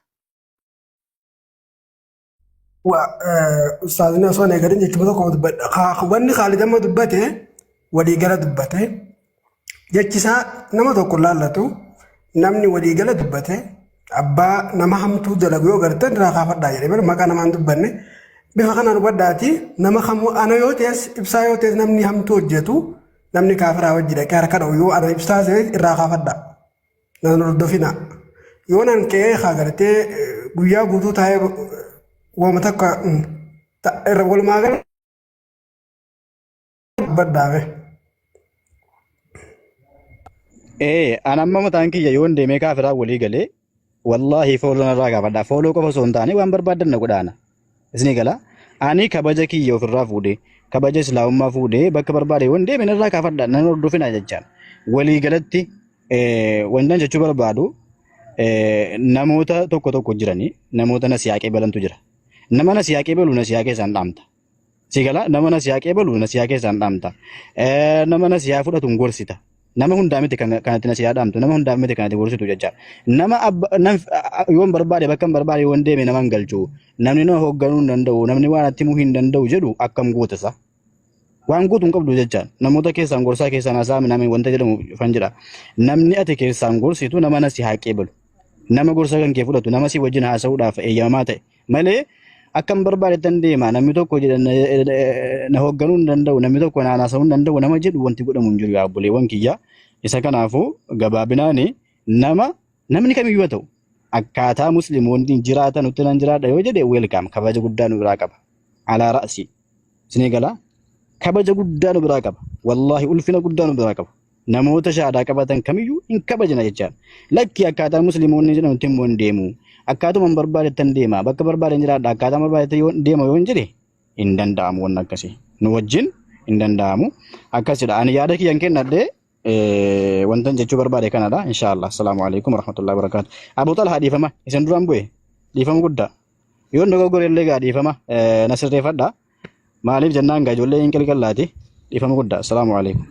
Ustaazni osoo hin eegalin jechuudha tokko dubbadha. Wanni Khaalid amma dubbate waliigala dubbate jechisaa nama tokko laallatu namni waliigala dubbate abbaa nama hamtuu dalagu yoo gartan irraa kaafadhaa jedhee maqaa namaan dubbanne bifa kanaan hubadhaati nama kamuu ana yoo ta'es ibsaa yoo ta'es namni hamtuu hojjetu namni kaafiraa wajji dhaqee harka dha'u yoo ana ibsaa irraa kaafadhaa nan hordofina yoo nan ka'ee haagartee guyyaa guutuu taa'ee wama takka irra walumaa gala baddaame. An amma mataan kiyya yoon deemee kaafiraa walii galee wallaahi fooloo narraa gaafadha. Fooloo qofa osoo hin taane waan barbaadan na godhaana. Isni gala ani kabaja kiyya ofirraa fuudhee kabaja islaamummaa fuudhee bakka barbaade yoon deeme narraa kaafadha nan hordofina jechaan. Walii galatti wantan jechuu barbaadu namoota tokko jiranii namoota na siyaaqee balantu jira. Nama na siyaaqee balu na siyaaqee isaan dhaamta. Sigala nama na siyaaqee balu na siyaaqee isaan dhaamta. Nama na siyaa fudhatu hin gorsita. Nama hundaa miti kanatti na siyaa dhaamtu nama hundaa miti kanatti gorsitu jechaadha. Nama yoon barbaade bakka barbaade yoon deeme nama hin galchu. Namni nama hoogganuu hin danda'u namni waan atti himuu hin danda'u jedhu akkam gootasa. Waan guutuu hin qabdu jechaadha. Namoota keessaan gorsaa keessaan haasaa namni wanta jedhamu fan jedha. Namni ati keessaan gorsitu nama na siyaaqee balu. Nama gorsa kan kee fudhatu nama si wajjin haasa'uudhaaf eeyyamaa ta'e malee akkam barbaadetan deema namni tokko na hoogganuu hin danda'u namni tokko na haasa'uu hin danda'u nama jedhu wanti godhamu hin jiru yaa obboleewwan kiyya isa kanaafuu gabaabinaan namni kamiyyuu haa ta'u akkaataa musliimoonni jiraatan nutti nan jiraadha yoo jedhe weelkaam kabaja guddaa nu biraa qaba alaa ra'si isinii gala kabaja guddaa nu biraa qaba wallaahi ulfina guddaa nu biraa qaba. Namoota shaadaa qabatan kamiyyuu hin kabajna jechaan lakki akkaataa musliimoonni jedhamutti immoo hin deemu akkaatuma barbaadetan deema bakka barbaaden jiraadha akkaataa barbaadetan deema yoo hin jedhe hin danda'amu waan akkasii nu wajjin hin danda'amu akkasidha ani yaada kiyyan kennadhee wantan jechuu barbaade kanadha inshaallah assalaamu alaikum warahmatullahi wabarakatuh. Abu Talhaa dhiifama isin duraan bu'e dhiifama guddaa yoon dogoggore illee gaa dhiifama na sirreeffadha maaliif jennaan gaa ijoollee hin qilqallaati dhiifama guddaa assalaamu alaikum.